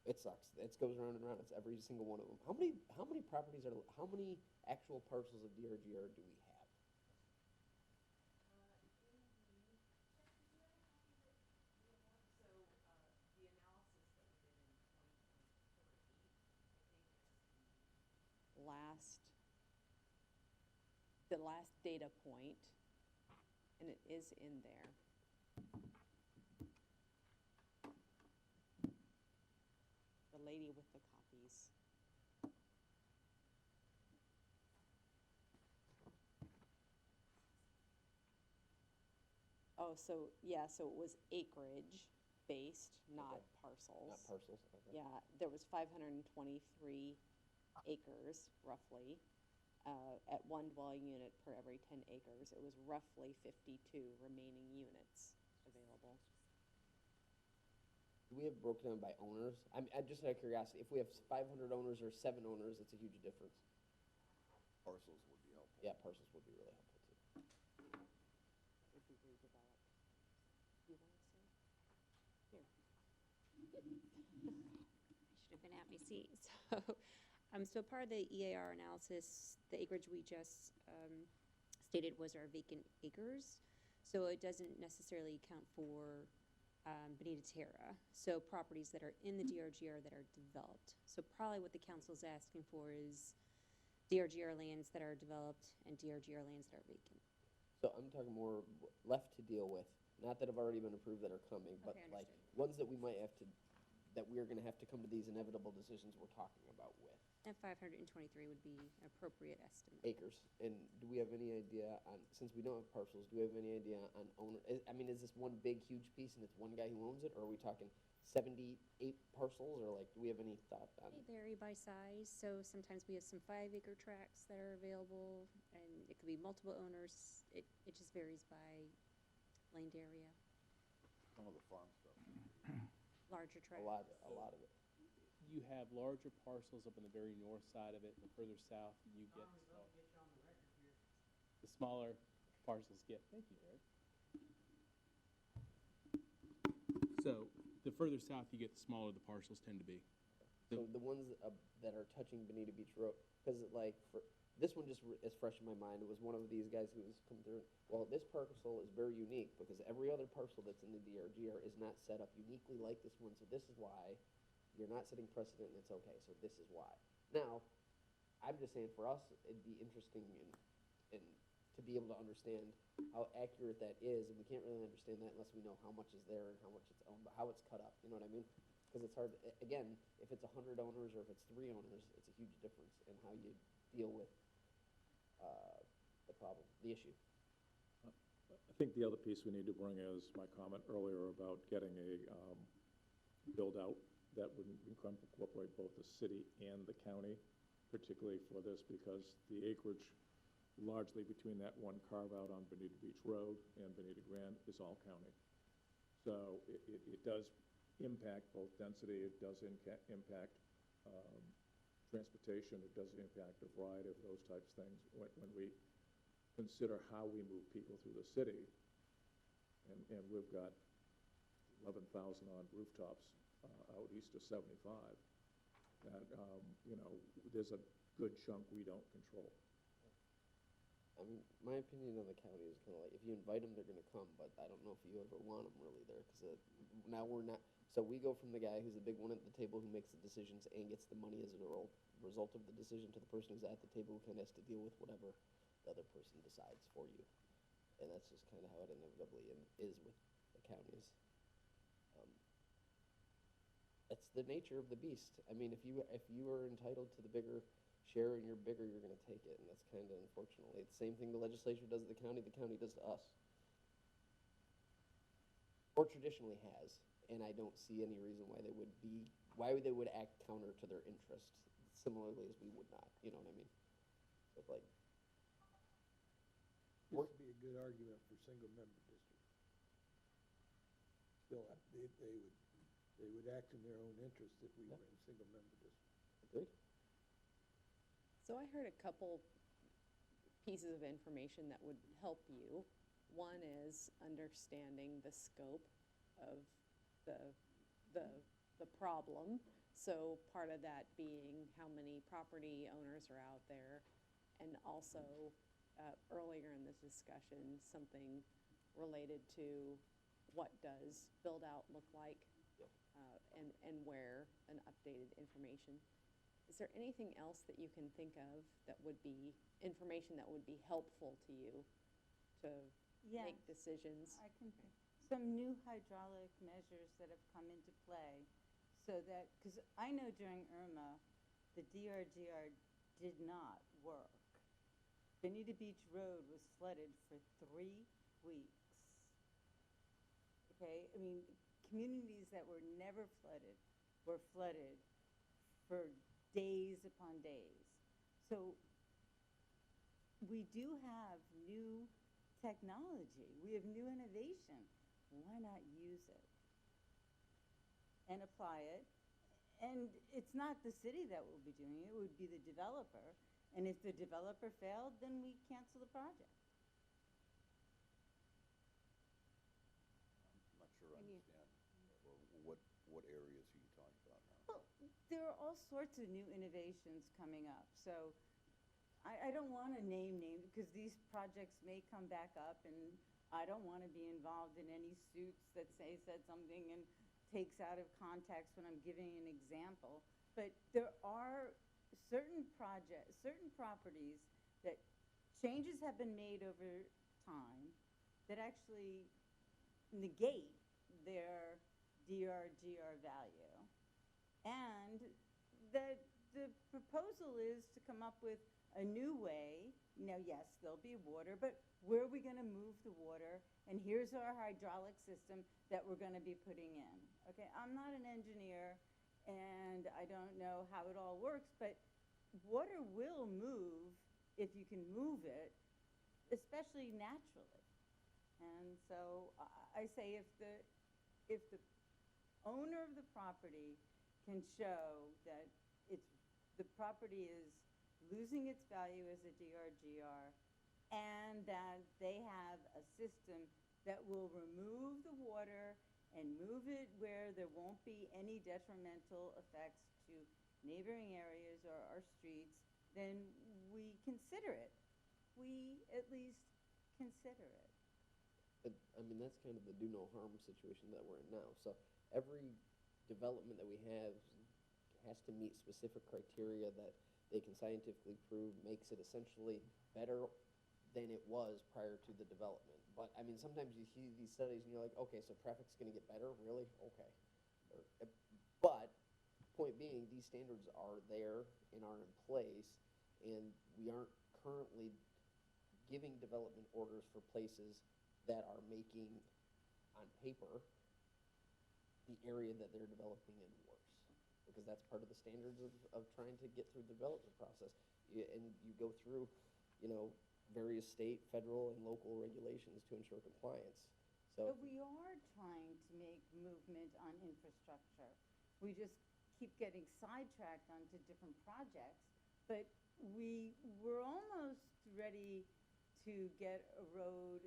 Speaker 4: It sucks. It goes round and round. It's every single one of them. How many actual parcels of DRGR do we have?
Speaker 1: The last data point, and it is in there. The lady with the copies. Oh, so, yeah, so it was acreage based, not
Speaker 4: Okay.
Speaker 1: parcels.
Speaker 4: Not parcels, okay.
Speaker 1: Yeah, there was 523 acres, roughly, at one dwelling unit per every 10 acres. It was roughly 52 remaining units available.
Speaker 4: Do we have broken down by owners? I'm just out of curiosity, if we have 500 owners or 7 owners, it's a huge difference.
Speaker 8: Parcels would be helpful.
Speaker 4: Yeah, parcels would be really helpful too.
Speaker 1: Would be redeveloped. You want to say? Here.
Speaker 9: I should have been at my seat. So part of the EAR analysis, the acreage we just stated was our vacant acres. So it doesn't necessarily account for Bonita Terra. So properties that are in the DRGR that are developed. So probably what the council's asking for is DRGR lands that are developed and DRGR lands that are vacant.
Speaker 4: So I'm talking more left to deal with, not that have already been approved that are coming, but
Speaker 9: Okay,
Speaker 4: like
Speaker 9: understood.
Speaker 4: ones that we might have to, that we are gonna have to come to these inevitable decisions we're talking about with.
Speaker 9: And 523 would be an appropriate estimate.
Speaker 4: Acres. And do we have any idea on, since we don't have parcels, do we have any idea on owner? I mean, is this one big, huge piece and it's one guy who owns it, or are we talking 78 parcels, or like, do we have any thought on?
Speaker 9: They vary by size, so sometimes we have some 5-acre tracts that are available, and it could be multiple owners. It just varies by land area.
Speaker 8: Some of the farm stuff.
Speaker 9: Larger tracts.
Speaker 4: A lot of it.
Speaker 10: you have larger parcels up on the very north side of it, and the further south you get
Speaker 6: Tommy, let me get you on the record here.
Speaker 10: the smaller parcels get. Thank you, Eric. So the further south you get, the smaller the parcels tend to be.
Speaker 4: So the ones that are touching Bonita Beach Road, because like for this one just is fresh in my mind. It was one of these guys who was coming through. Well, this parcel is very unique because every other parcel that's in the DRGR is not set up uniquely like this one. So this is why you're not setting precedent, and it's okay. So this is why. Now, I'm just saying for us, it'd be interesting and to be able to understand how accurate that is, and we can't really understand that unless we know how much is there and how much it's owned, but how it's cut up. You know what I mean? Because it's hard. Again, if it's 100 owners or if it's 3 owners, it's a huge difference in how you deal with the problem, the issue.
Speaker 7: I think the other piece we need to bring is my comment earlier about getting a build-out that would incorporate both the city and the county, particularly for this, because the acreage largely between that one carve-out on Bonita Beach Road and Bonita Grand is all county. So it does impact both density, it does impact transportation, it does impact a variety of those types of things when we consider how we move people through the city. And we've got 11,000 on rooftops out east of 75. That, you know, there's a good chunk we don't control.
Speaker 4: I mean, my opinion on the county is kind of like, if you invite them, they're going to come, but I don't know if you ever want them really there, because now we're not, so we go from the guy who's the big one at the table who makes the decisions and gets the money as a result of the decision to the person who's at the table who kind of has to deal with whatever the other person decides for you. And that's just kind of how it inevitably is with the counties. It's the nature of the beast. I mean, if you are entitled to the bigger share and you're bigger, you're going to take it, and that's kind of unfortunately the same thing the legislature does to the county does to us, or traditionally has. And I don't see any reason why they would act counter to their interest, similarly as we would not. You know what I mean? So it's like,
Speaker 11: This would be a good argument for single-member districts. Still, they would act in their own interest if we were in single-member districts.
Speaker 4: agreed.
Speaker 1: So I heard a couple pieces of information that would help you. One is understanding the scope of the problem. So part of that being how many property owners are out there, and also earlier in this discussion, something related to what does build out look like, and where, an updated information. Is there anything else that you can think of that would be information that would be helpful to you to make decisions?
Speaker 5: I can, some new hydraulic measures that have come into play, so that, because I know during Irma, the DRGR did not work. Bonita Beach Road was flooded for 3 weeks. Okay, I mean, communities that were never flooded were flooded for days upon days. So we do have new technology. We have new innovation. Why not use it and apply it? And it's not the city that will be doing it. It would be the developer. And if the developer failed, then we cancel the project.
Speaker 8: I'm not sure I understand. What areas are you talking about now?
Speaker 5: Well, there are all sorts of new innovations coming up. So I don't want to name names because these projects may come back up, and I don't want to be involved in any suits that said something and takes out of context when I'm giving an example. But there are certain properties that changes have been made over time that actually negate their DRGR value. And the proposal is to come up with a new way. Now, yes, there'll be water, but where are we going to move the water? And here's our hydraulic system that we're going to be putting in. Okay, I'm not an engineer, and I don't know how it all works, but water will move if you can move it, especially naturally. And so I say if the owner of the property can show that the property is losing its value as a DRGR, and that they have a system that will remove the water and move it where there won't be any detrimental effects to neighboring areas or our streets, then we consider it. We at least consider it.
Speaker 4: I mean, that's kind of the do no harm situation that we're in now. So every development that we have has to meet specific criteria that they can scientifically prove makes it essentially better than it was prior to the development. But I mean, sometimes you see these studies and you're like, okay, so traffic's going to get better, really? Okay. But point being, these standards are there and are in place, and we aren't currently giving development orders for places that are making, on paper, the area that they're developing in worse. Because that's part of the standards of trying to get through the development process. And you go through, various state, federal, and local regulations to ensure compliance. So
Speaker 5: But we are trying to make movement on infrastructure. We just keep getting sidetracked onto different projects, but we're almost ready to get a road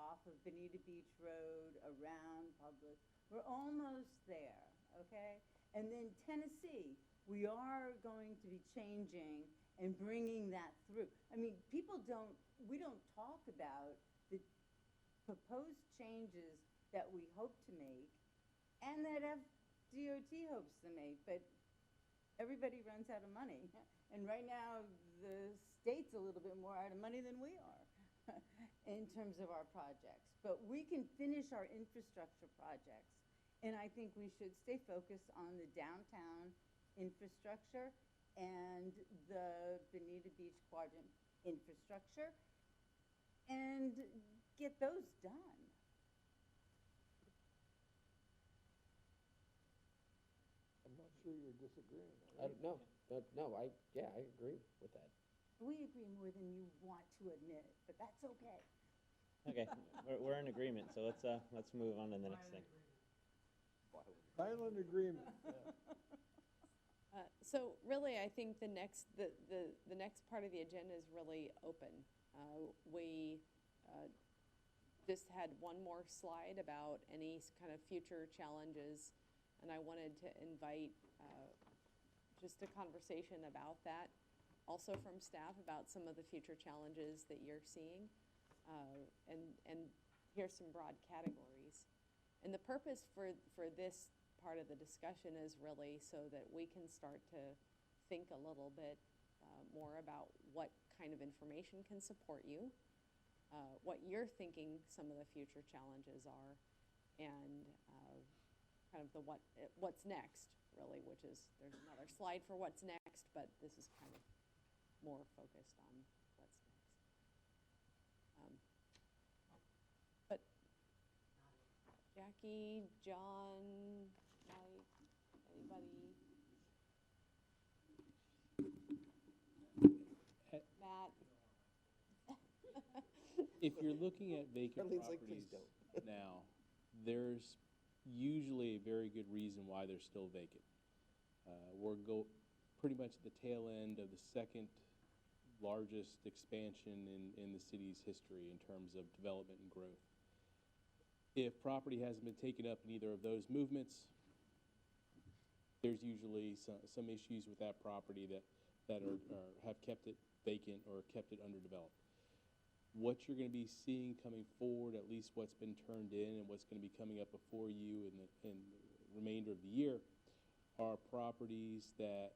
Speaker 5: off of Bonita Beach Road around Public. We're almost there, okay? And then Tennessee, we are going to be changing and bringing that through. I mean, we don't talk about the proposed changes that we hope to make and that FDOT hopes to make, but everybody runs out of money. And right now, the state's a little bit more out of money than we are in terms of our projects. But we can finish our infrastructure projects. And I think we should stay focused on the downtown infrastructure and the Bonita Beach Quadrant infrastructure and get those done.
Speaker 11: I'm not sure you're disagreeing.
Speaker 4: I agree with that.
Speaker 5: We agree more than you want to admit, but that's okay.
Speaker 2: Okay, we're in agreement, so let's move on to the next thing.
Speaker 11: Silent agreement.
Speaker 1: So really, I think the next part of the agenda is really open. We just had one more slide about any kind of future challenges, and I wanted to invite just a conversation about that, also from staff about some of the future challenges that you're seeing, and here's some broad categories. And the purpose for this part of the discussion is really so that we can start to think a little bit more about what kind of information can support you, what you're thinking some of the future challenges are, and kind of the what's next, really, which is, there's another slide for what's next, but this is kind of more focused on what's next. But Jackie, John, Mike, anybody? Matt?
Speaker 10: If you're looking at vacant
Speaker 4: Darlene's like, please
Speaker 10: properties
Speaker 4: don't.
Speaker 10: now, there's usually a very good reason why they're still vacant. We're pretty much at the tail end of the second largest expansion in the city's history in terms of development and growth. If property hasn't been taken up in either of those movements, there's usually some issues with that property that have kept it vacant or kept it underdeveloped. What you're going to be seeing coming forward, at least what's been turned in and what's going to be coming up before you in the remainder of the year, are properties that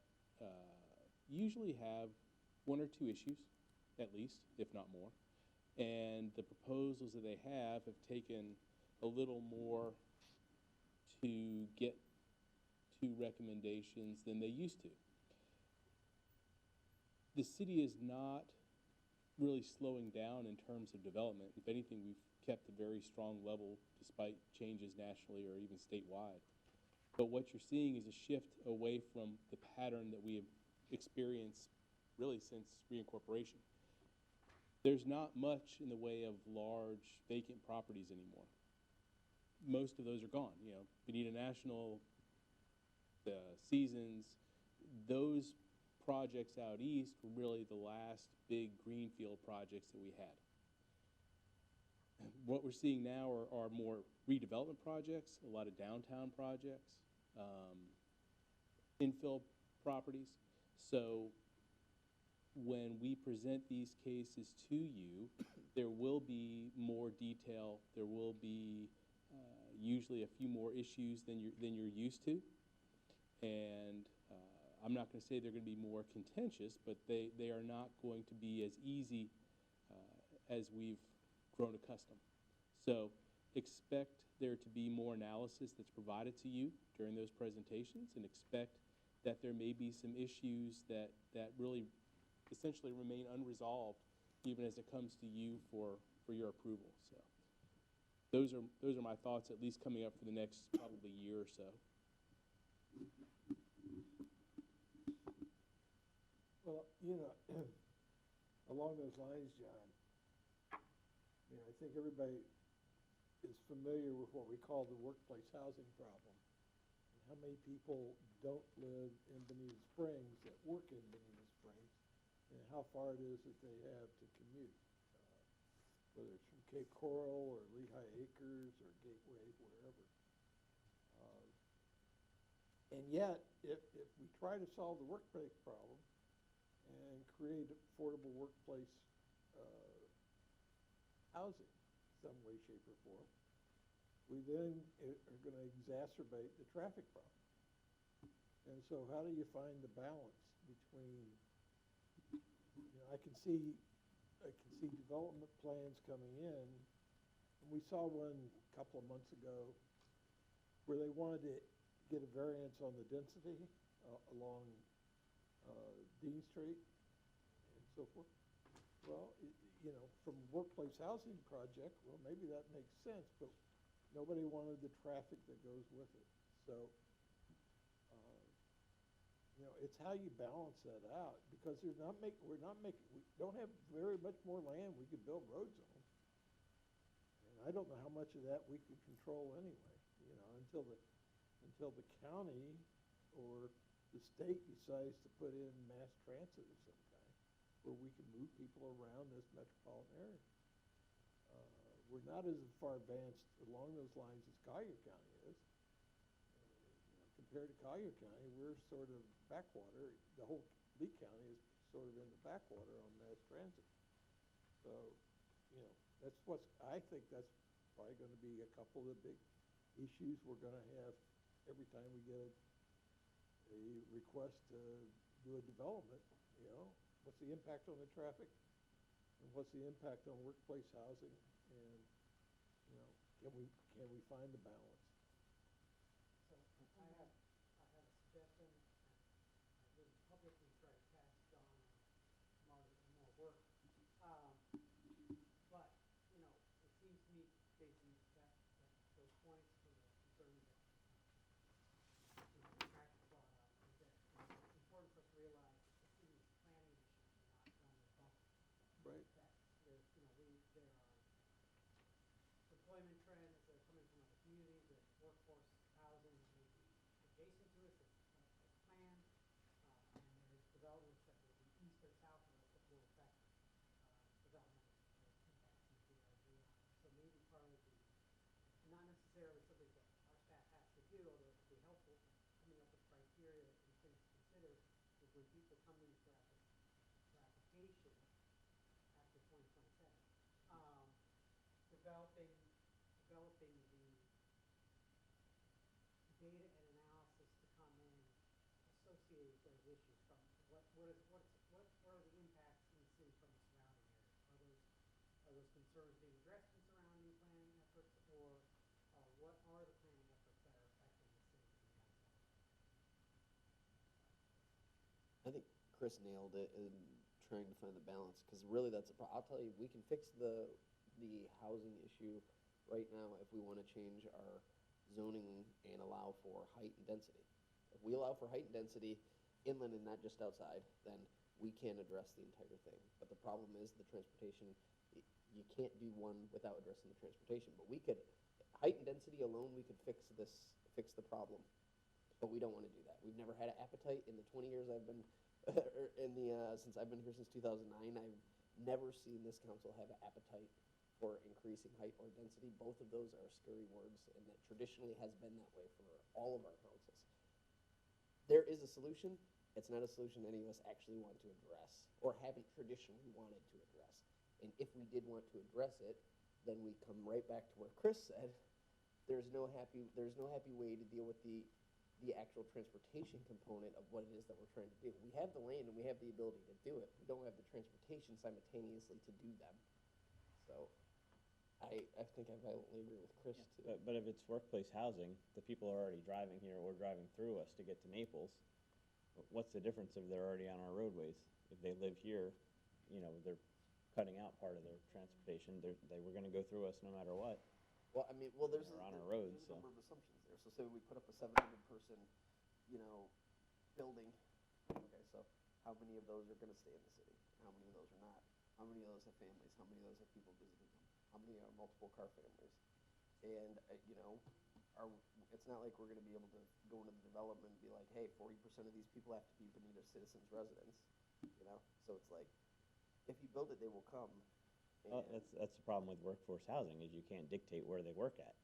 Speaker 10: usually have one or two issues, at least, if not more. And the proposals that they have taken a little more to get to recommendations than they used to. The city is not really slowing down in terms of development. If anything, we've kept a very strong level despite changes nationally or even statewide. But what you're seeing is a shift away from the pattern that we have experienced really since reincorporation. There's not much in the way of large vacant properties anymore. Most of those are gone. Bonita National the Seasons, those projects out east were really the last big greenfield projects that we had. What we're seeing now are more redevelopment projects, a lot of downtown projects, infill properties. So when we present these cases to you, there will be more detail. There will be usually a few more issues than you're used to. And I'm not going to say they're going to be more contentious, but they are not going to be as easy as we've grown accustomed. So expect there to be more analysis that's provided to you during those presentations, and expect that there may be some issues that really essentially remain unresolved even as it comes to you for your approval. So those are my thoughts, at least coming up for the next probably year or so.
Speaker 11: Well, along those lines, John, I think everybody is familiar with what we call the workplace housing problem. And how many people don't live in Bonita Springs that work in Bonita Springs, and how far it is that they have to commute, whether it's from Cape Coral or Lehigh Acres or Gateway, wherever. And yet, if we try to solve the workplace problem and create affordable workplace housing, some way, shape, or form, we then are going to exacerbate the traffic problem. And so how do you find the balance between, I can see development plans coming in, and we saw one a couple of months ago where they wanted to get a variance on the density along Dean Street and so forth. Well, from a workplace housing project, well, maybe that makes sense, but nobody wanted the traffic that goes with it. So, it's how you balance that out, because we don't have very much more land we could build roads on. And I don't know how much of that we could control anyway, until the county or the state decides to put in mass transit of some kind, where we can move people around this metropolitan area. We're not as far advanced along those lines as Collier County is. Compared to Collier County, we're sort of backwater. The whole Lee County is sort of in the backwater on mass transit. So, I think that's probably going to be a couple of the big issues we're going to have every time we get a request to do a development. What's the impact on the traffic, and what's the impact on workplace housing, and can we find the balance?
Speaker 6: So I have a suggestion. I didn't publicly try to task John on more work. But, it seems to me, based on those points, for the concerns that Patrick brought up, is that it's important for us to realize that the city's planning issues are not done with bumping.
Speaker 11: Right.
Speaker 6: There are employment trends that are coming from other communities, there's workforce housing that may be adjacent to us that's planned, and there's developments that will be east or south of us that will affect development impacts in the DRG. So maybe part of the, not necessarily something that our staff has to do, although it could be helpful, coming up with criteria and things to consider, is when people come in for application after 2027, developing the data and analysis to come in associated with those issues. From what are the impacts in the city from the surrounding areas? Are those concerns being addressed in surrounding planning efforts, or what are the planning efforts that are affecting the city from the outside?
Speaker 4: I think Chris nailed it in trying to find the balance, because really that's I'll tell you, we can fix the housing issue right now if we want to change our zoning and allow for height and density. If we allow for height and density inland and not just outside, then we can address the entire thing. But the problem is the transportation. You can't do one without addressing the transportation. But we could, height and density alone, we could fix the problem. but we don't want to do that. We've never had an appetite in the 20 years I've been, since I've been here since 2009, I've never seen this council have an appetite for increasing height or density. Both of those are scary words, and that traditionally has been that way for all of our councils. There is a solution. It's not a solution any of us actually want to address or haven't traditionally wanted to address. And if we did want to address it, then we come right back to where Chris said, there's no happy way to deal with the actual transportation component of what it is that we're trying to do. We have the land and we have the ability to do it. We don't have the transportation simultaneously to do them. So I think I violently agree with Chris too.
Speaker 2: But if it's workplace housing, the people are already driving here or driving through us to get to Naples. What's the difference if they're already on our roadways? If they live here, you know, they're cutting out part of their transportation. They were gonna go through us no matter what.
Speaker 4: Well, I mean, there's
Speaker 2: They're on our
Speaker 4: there's
Speaker 2: roads,
Speaker 4: a
Speaker 2: so.
Speaker 4: number of assumptions there. So say we put up a 700-person, building. Okay, so how many of those are going to stay in the city? How many of those are not? How many of those have families? How many of those have people visiting them? How many are multiple car families? And it's not like we're going to be able to go into the development and be like, hey, 40% of these people have to be Bonita citizens residents. So it's like, if you build it, they will come.
Speaker 2: Well, that's the problem with workforce housing, is you can't dictate where they work at.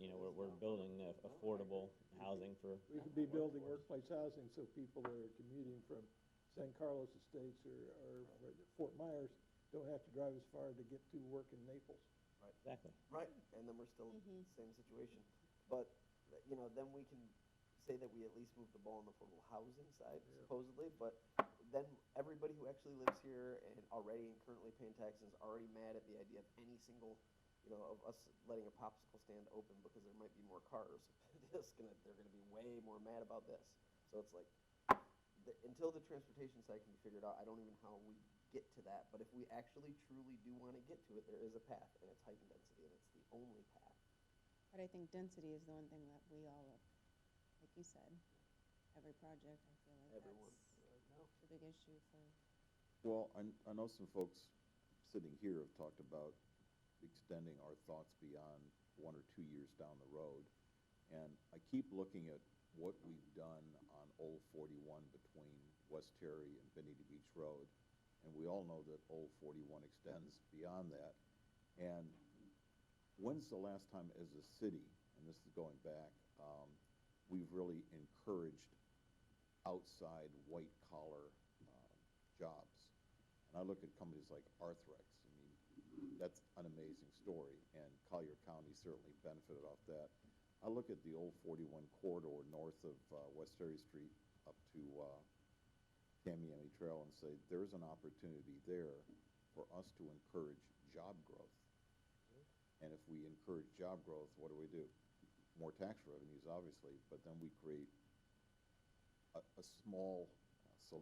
Speaker 2: You know, we're building affordable housing for,
Speaker 11: We could be building workplace housing so people that are commuting from San Carlos Estates or Fort Myers don't have to drive as far to get to work in Naples.
Speaker 2: exactly.
Speaker 4: Right, and then we're still in the same situation. But, then we can say that we at least moved the ball on the affordable housing side, supposedly, but then everybody who actually lives here and already and currently paying taxes is already mad at the idea of any single, of us letting a popsicle stand open because there might be more cars. They're gonna be way more mad about this. So it's like, until the transportation side can be figured out, I don't even know how we get to that. But if we actually truly do want to get to it, there is a path, and it's height and density, and it's the only path.
Speaker 1: But I think density is the one thing that we all, like you said, every project, I feel like
Speaker 4: Everyone,
Speaker 1: that's the big issue for.
Speaker 8: Well, I know some folks sitting here have talked about extending our thoughts beyond 1 or 2 years down the road. And I keep looking at what we've done on Old 41 between West Terry and Bonita Beach Road. And we all know that Old 41 extends beyond that. And when's the last time as a city, and this is going back, we've really encouraged outside white-collar jobs? And I look at companies like Arthrex. I mean, that's an amazing story, and Collier County certainly benefited off that. I look at the old 41 corridor north of West Terry Street up to Tamiami Trail and say there's an opportunity there for us to encourage job growth. And if we encourage job growth, what do? More tax revenues, obviously, but then we create a small,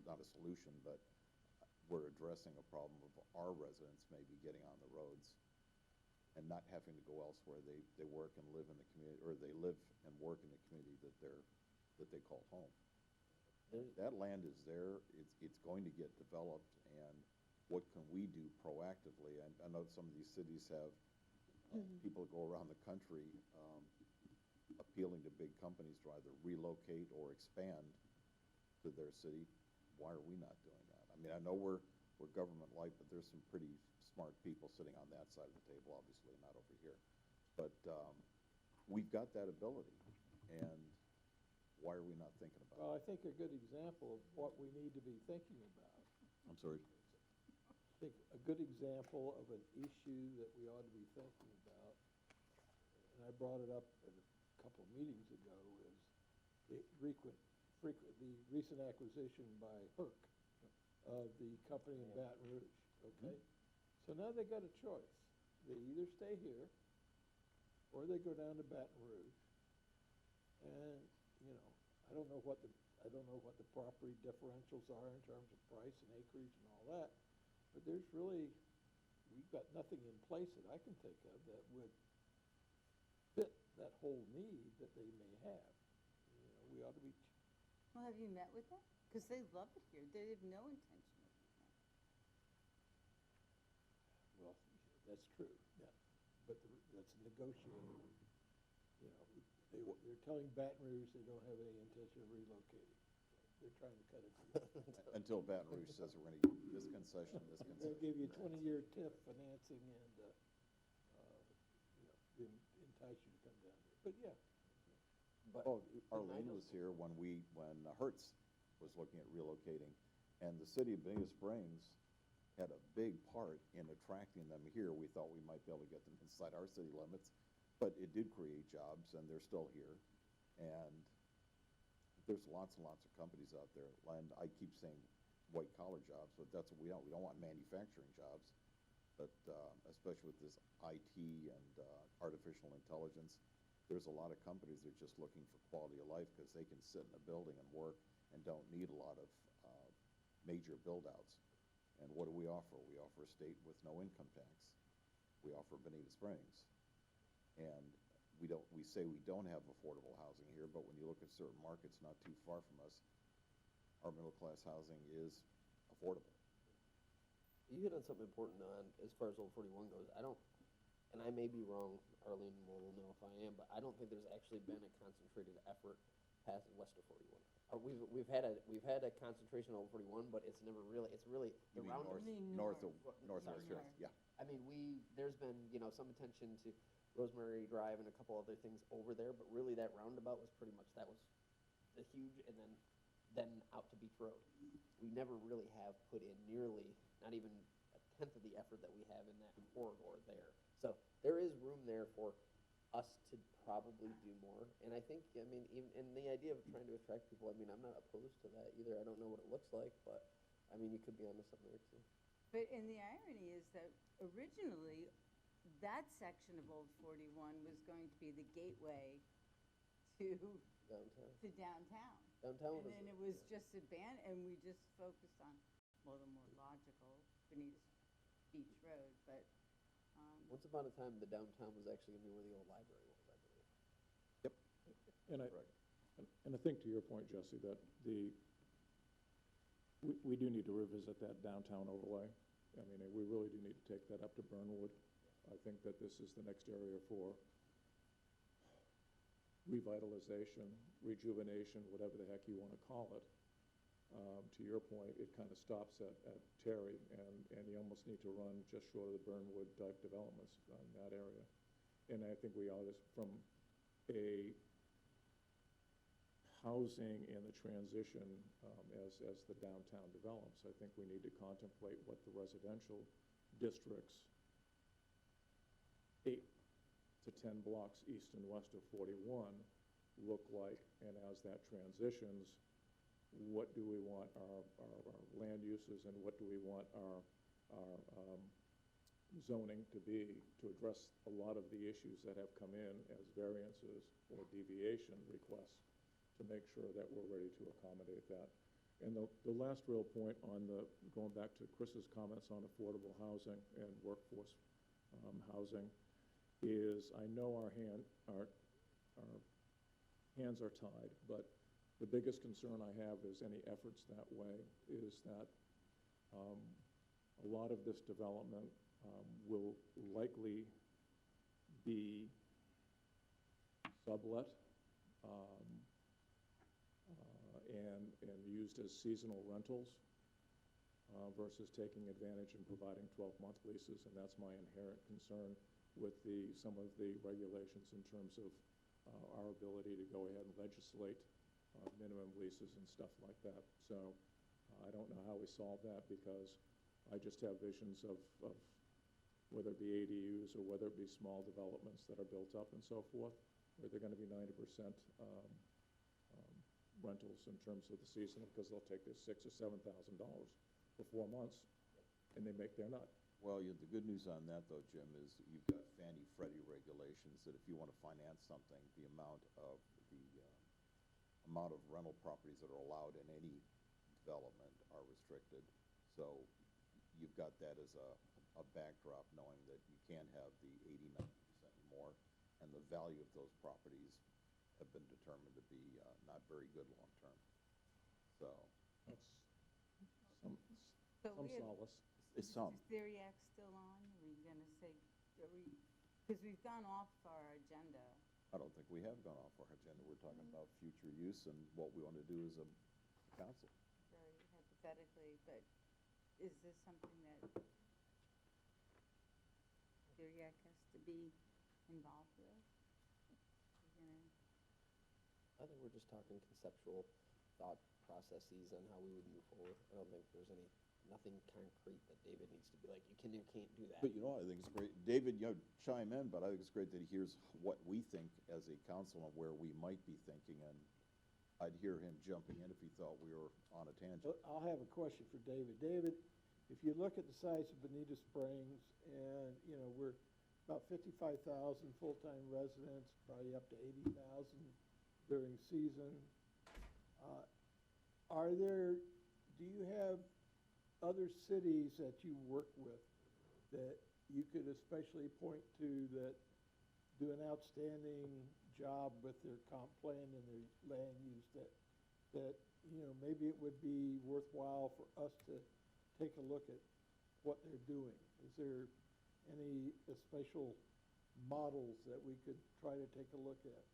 Speaker 8: not a solution, but we're addressing a problem of our residents maybe getting on the roads and not having to go elsewhere. They work and live in the community, or they live and work in the community that they call home. That land is there. It's going to get developed, and what can we do proactively? I know some of these cities have people go around the country appealing to big companies to either relocate or expand to their city. Why are we not doing that? I mean, I know we're government-like, but there's some pretty smart people sitting on that side of the table, obviously, not over here. But we've got that ability, and why are we not thinking about it?
Speaker 11: Well, I think a good example of what we need to be thinking about.
Speaker 8: I'm sorry?
Speaker 11: I think a good example of an issue that we ought to be thinking about, and I brought it up a couple of meetings ago, is the recent acquisition by Herc of the company in Baton Rouge, okay? So now they got a choice. They either stay here or they go down to Baton Rouge. And, I don't know what the property differentials are in terms of price and acreage and all that, but we've got nothing in place that I can think of that would fit that whole need that they may have. We ought to be.
Speaker 5: Well, have you met with them? Because they love it here. They have no intention of leaving.
Speaker 11: Well, that's true, yeah. But that's negotiated. they're telling Baton Rouge they don't have any intention of relocating. They're trying to cut it to
Speaker 8: Until Baton Rouge says we're gonna give you this concession, this concession.
Speaker 11: They'll give you 20-year TIF financing and, entice you to come down there. But yeah,
Speaker 4: But
Speaker 8: Oh,
Speaker 4: behind
Speaker 8: Arlene
Speaker 4: us-
Speaker 8: was here when Hertz was looking at relocating, and the city of Bonita Springs had a big part in attracting them here. We thought we might be able to get them inside our city limits, but it did create jobs, and they're still here. And there's lots and lots of companies out there, and I keep saying white-collar jobs, but that's what we don't. We don't want manufacturing jobs. But especially with this IT and artificial intelligence, there's a lot of companies that are just looking for quality of life because they can sit in a building and work and don't need a lot of major build-outs. And what do we offer? We offer a state with no income tax. We offer Bonita Springs. And we say we don't have affordable housing here, but when you look at certain markets not too far from us, our middle-class housing is affordable.
Speaker 4: You hit on something important on as far as Old 41 goes. I don't, and I may be wrong, Arlene will know if I am, but I don't think there's actually been a concentrated effort passing west of 41. We've had a concentration on Old 41, but it's never really, it's really the
Speaker 8: You mean
Speaker 4: round.
Speaker 8: northwest,
Speaker 4: Sorry.
Speaker 8: yeah.
Speaker 4: I mean, there's been, some attention to Rosemary Drive and a couple other things over there, but really that roundabout was pretty much, that was the huge, and then out to Beach Road. We never really have put in nearly, not even a tenth of the effort that we have in that corridor there. So there is room there for us to probably do more. And I think, even and the idea of trying to attract people, I'm not opposed to that either. I don't know what it looks like, but you could be onto something there too.
Speaker 5: But, and the irony is that originally, that section of Old 41 was going to be the gateway to
Speaker 4: Downtown.
Speaker 5: downtown.
Speaker 4: Downtown
Speaker 5: And
Speaker 4: was.
Speaker 5: then it was just abandoned, and we just focused on, well, the more logical Bonita Beach Road, but,
Speaker 4: Once upon a time, the downtown was actually going to be where the old library was, I believe.
Speaker 7: And
Speaker 8: Correct.
Speaker 7: and I think to your point, Jesse, that we do need to revisit that downtown overlay. We really do need to take that up to Burnwood. I think that this is the next area for revitalization, rejuvenation, whatever the heck you want to call it. To your point, it kind of stops at Terry, and you almost need to run just short of the Burnwood type developments in that area. And I think we ought to, from a housing and the transition as the downtown develops, I think we need to contemplate what the residential districts 8 to 10 blocks east and west of 41 look like, and as that transitions, what do we want our land uses and what do we want our zoning to be to address a lot of the issues that have come in as variances or deviation requests to make sure that we're ready to accommodate that. And the last real point on going back to Chris's comments on affordable housing and workforce housing is, I know our hands are tied, but the biggest concern I have is any efforts that way is that a lot of this development will likely be sublet and used as seasonal rentals versus taking advantage and providing 12-month leases, and that's my inherent concern with some of the regulations in terms of our ability to go ahead and legislate minimum leases and stuff like that. So I don't know how we solve that, because I just have visions of whether it be ADUs or whether it be small developments that are built up and so forth, where they're going to be 90% rentals in terms of the season, because they'll take their $6,000 or $7,000 for 4 months, and they make their nut.
Speaker 8: Well, the good news on that, though, Jim, is you've got Fannie Freddie regulations that if you want to finance something, the amount of rental properties that are allowed in any development are restricted. So you've got that as a backdrop, knowing that you can't have the 80, 90% more, and the value of those properties have been determined to be not very good long-term. So
Speaker 7: That's
Speaker 5: So
Speaker 7: some
Speaker 5: we have-
Speaker 7: solace.
Speaker 8: it's some.
Speaker 5: Is Theory Act still on? Are we gonna say, because we've gone off our agenda.
Speaker 8: I don't think we have gone off our agenda. We're talking about future use and what we want to do as a council.
Speaker 5: Very hypothetically, but is this something that Diriac has to be involved with? You're gonna,
Speaker 4: I think we're just talking conceptual thought processes on how we would move forward. I don't think there's nothing concrete that David needs to be like, you can or can't do that.
Speaker 8: But you know, I think it's great, David, you know, chime in, but I think it's great that he hears what we think as a council and where we might be thinking, and I'd hear him jumping in if he thought we were on a tangent.
Speaker 11: I'll have a question for David. David, if you look at the size of Bonita Springs, and, you know, we're about 55,000 full-time residents, probably up to 80,000 during season. Do you have other cities that you work with that you could especially point to that do an outstanding job with their comp plan and their land use that, you know, maybe it would be worthwhile for us to take a look at what they're doing? Is there any special models that we could try to take a look at?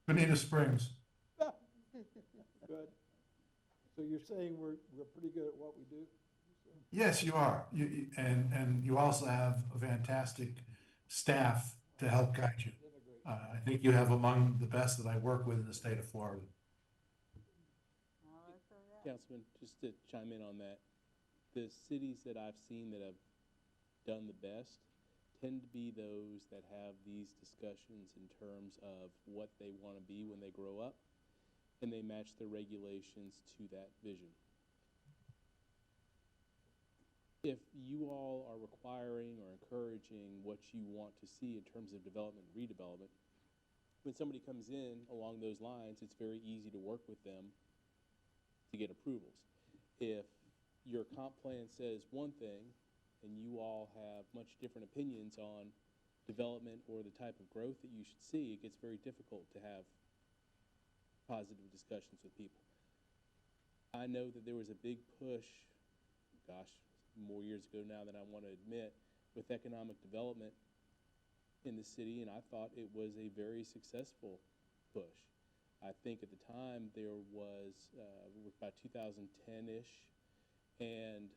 Speaker 3: Bonita Springs.
Speaker 11: Good. So you're saying we're pretty good at what we do?
Speaker 3: Yes, you are. And you also have a fantastic staff to help guide you. I think you have among the best that I work with in the state of Florida.
Speaker 5: well, that's all right.
Speaker 10: Councilman, just to chime in on that, the cities that I've seen that have done the best tend to be those that have these discussions in terms of what they want to be when they grow up, and they match their regulations to that vision. If you all are requiring or encouraging what you want to see in terms of development and redevelopment, when somebody comes in along those lines, it's very easy to work with them to get approvals. If your comp plan says one thing and you all have much different opinions on development or the type of growth that you should see, it gets very difficult to have positive discussions with people. I know that there was a big push, gosh, more years ago now than I want to admit, with economic development in the city, and I thought it was a very successful push. I think at the time there was about 2010-ish, and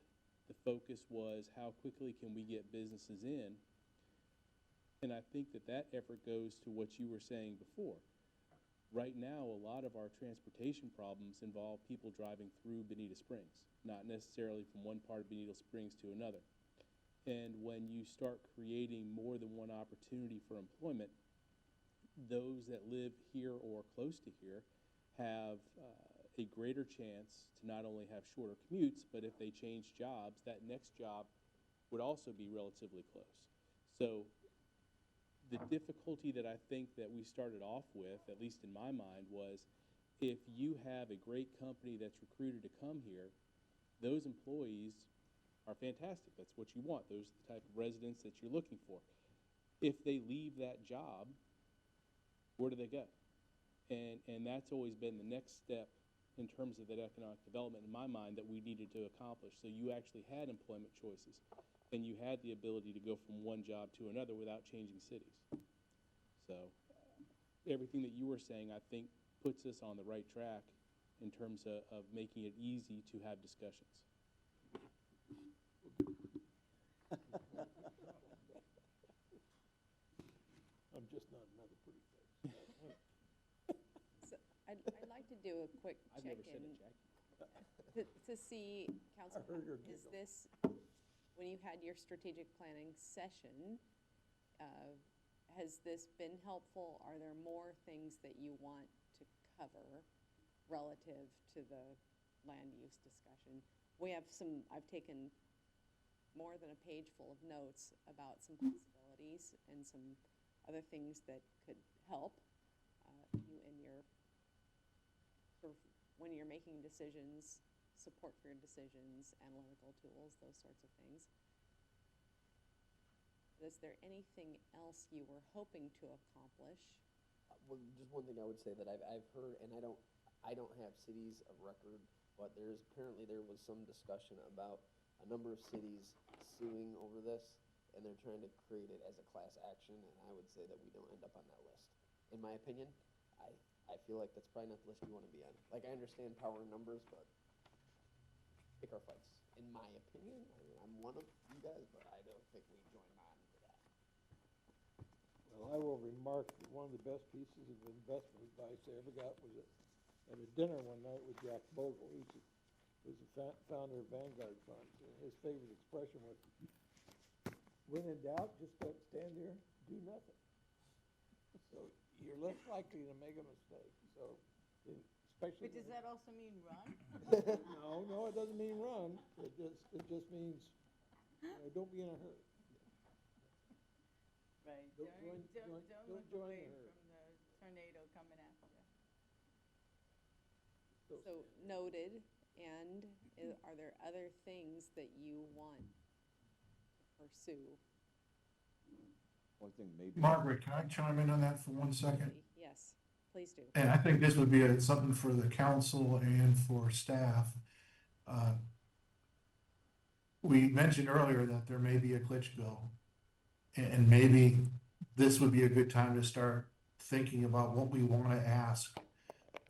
Speaker 10: the focus was how quickly can we get businesses in, and I think that effort goes to what you were saying before. Right now, a lot of our transportation problems involve people driving through Bonita Springs, not necessarily from one part of Bonita Springs to another. And when you start creating more than one opportunity for employment, those that live here or close to here have a greater chance to not only have shorter commutes, but if they change jobs, that next job would also be relatively close. So the difficulty that I think that we started off with, at least in my mind, was if you have a great company that's recruited to come here, those employees are fantastic. That's what you want. Those are the type of residents that you're looking for. If they leave that job, where do they go? And that's always been the next step in terms of that economic development in my mind that we needed to accomplish. So you actually had employment choices, and you had the ability to go from one job to another without changing cities. So everything that you were saying, I think, puts us on the right track in terms of making it easy to have discussions.
Speaker 11: I'm just not another pretty face.
Speaker 1: So I'd like to do a quick
Speaker 10: I've never said
Speaker 1: check-in
Speaker 10: it, Jackie.
Speaker 1: to see, Council,
Speaker 11: I heard her
Speaker 1: is
Speaker 11: giggle.
Speaker 1: this, when you had your strategic planning session, has this been helpful? Are there more things that you want to cover relative to the land use discussion? We have I've taken more than a page full of notes about some possibilities and some other things that could help you in your, sort of, when you're making decisions, support for your decisions, analytical tools, those sorts of things. Is there anything else you were hoping to accomplish?
Speaker 4: Well, just one thing I would say that I've heard, and I don't have cities of record, but there was some discussion about a number of cities suing over this, and they're trying to create it as a class action, and I would say that we don't end up on that list. In my opinion, I feel like that's probably not the list you want to be on. Like, I understand power and numbers, but pick our fights. In my opinion, I mean, I'm one of you guys, but I don't think we join on to that.
Speaker 11: Well, I will remark that one of the best pieces of investment advice I ever got was at a dinner one night with Jack Bogle, who's the founder of Vanguard Funds, and his favorite expression was, when in doubt, just don't stand there, do nothing. So you're less likely to make a mistake, so, especially.
Speaker 5: But does that also mean run?
Speaker 11: No, it doesn't mean run, it just means, don't be in a hurry.
Speaker 5: Right,
Speaker 11: Don't
Speaker 5: don't look
Speaker 11: join
Speaker 5: away
Speaker 11: the herd.
Speaker 5: from the tornado coming after you.
Speaker 1: So noted, and are there other things that you want to pursue?
Speaker 8: One thing maybe.
Speaker 3: Margaret, can I chime in on that for 1 second?
Speaker 1: Yes, please do.
Speaker 3: And I think this would be something for the council and for staff. We mentioned earlier that there may be a glitch bill, and maybe this would be a good time to start thinking about what we want to ask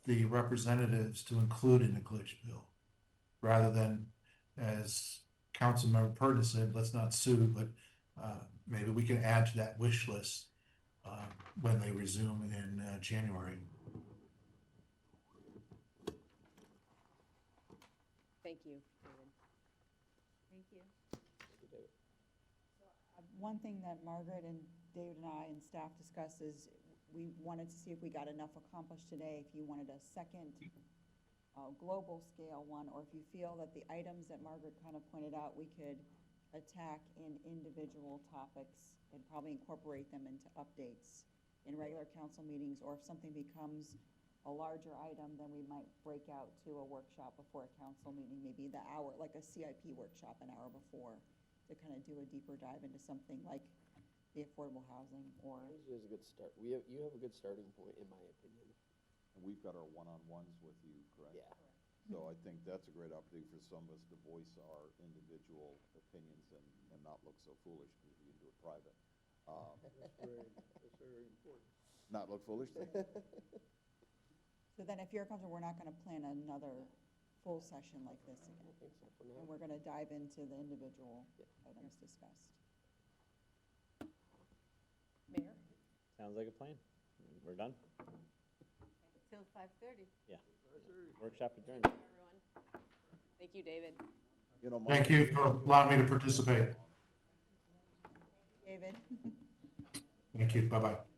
Speaker 3: the representatives to include in the glitch bill, rather than, as Councilmember Purdy said, let's not sue, but maybe we can add to that wish list when they resume in January.
Speaker 1: Thank you, David.
Speaker 5: Thank you.
Speaker 12: One thing that Margaret and David and I and staff discussed is we wanted to see if we got enough accomplished today, if you wanted a second global scale one, or if you feel that the items that Margaret kind of pointed out, we could attack in individual topics and probably incorporate them into updates in regular council meetings, or if something becomes a larger item, then we might break out to a workshop before a council meeting, maybe the hour, like a CIP workshop an hour before, to kind of do a deeper dive into something like the affordable housing or.
Speaker 4: This is a good start. You have a good starting point, in my opinion.
Speaker 8: And we've got our one-on-ones with you, correct?
Speaker 4: Yeah.
Speaker 8: So I think that's a great opportunity for some of us to voice our individual opinions and not look so foolish because we can do it private.
Speaker 11: That's very important.
Speaker 8: Not look foolish?
Speaker 12: So then if you're comfortable, we're not going to plan another full session like this
Speaker 4: I
Speaker 12: again.
Speaker 4: think so for now.
Speaker 12: And we're going to dive into the individual items discussed.
Speaker 1: Mayor?
Speaker 2: Sounds like a plan. We're done?
Speaker 5: Till 5:30.
Speaker 2: Yeah. Workshop adjourned.
Speaker 1: Everyone. Thank you, David.
Speaker 8: You know,
Speaker 3: Thank you for allowing me to participate.
Speaker 12: David?
Speaker 3: Thank you. Bye-bye.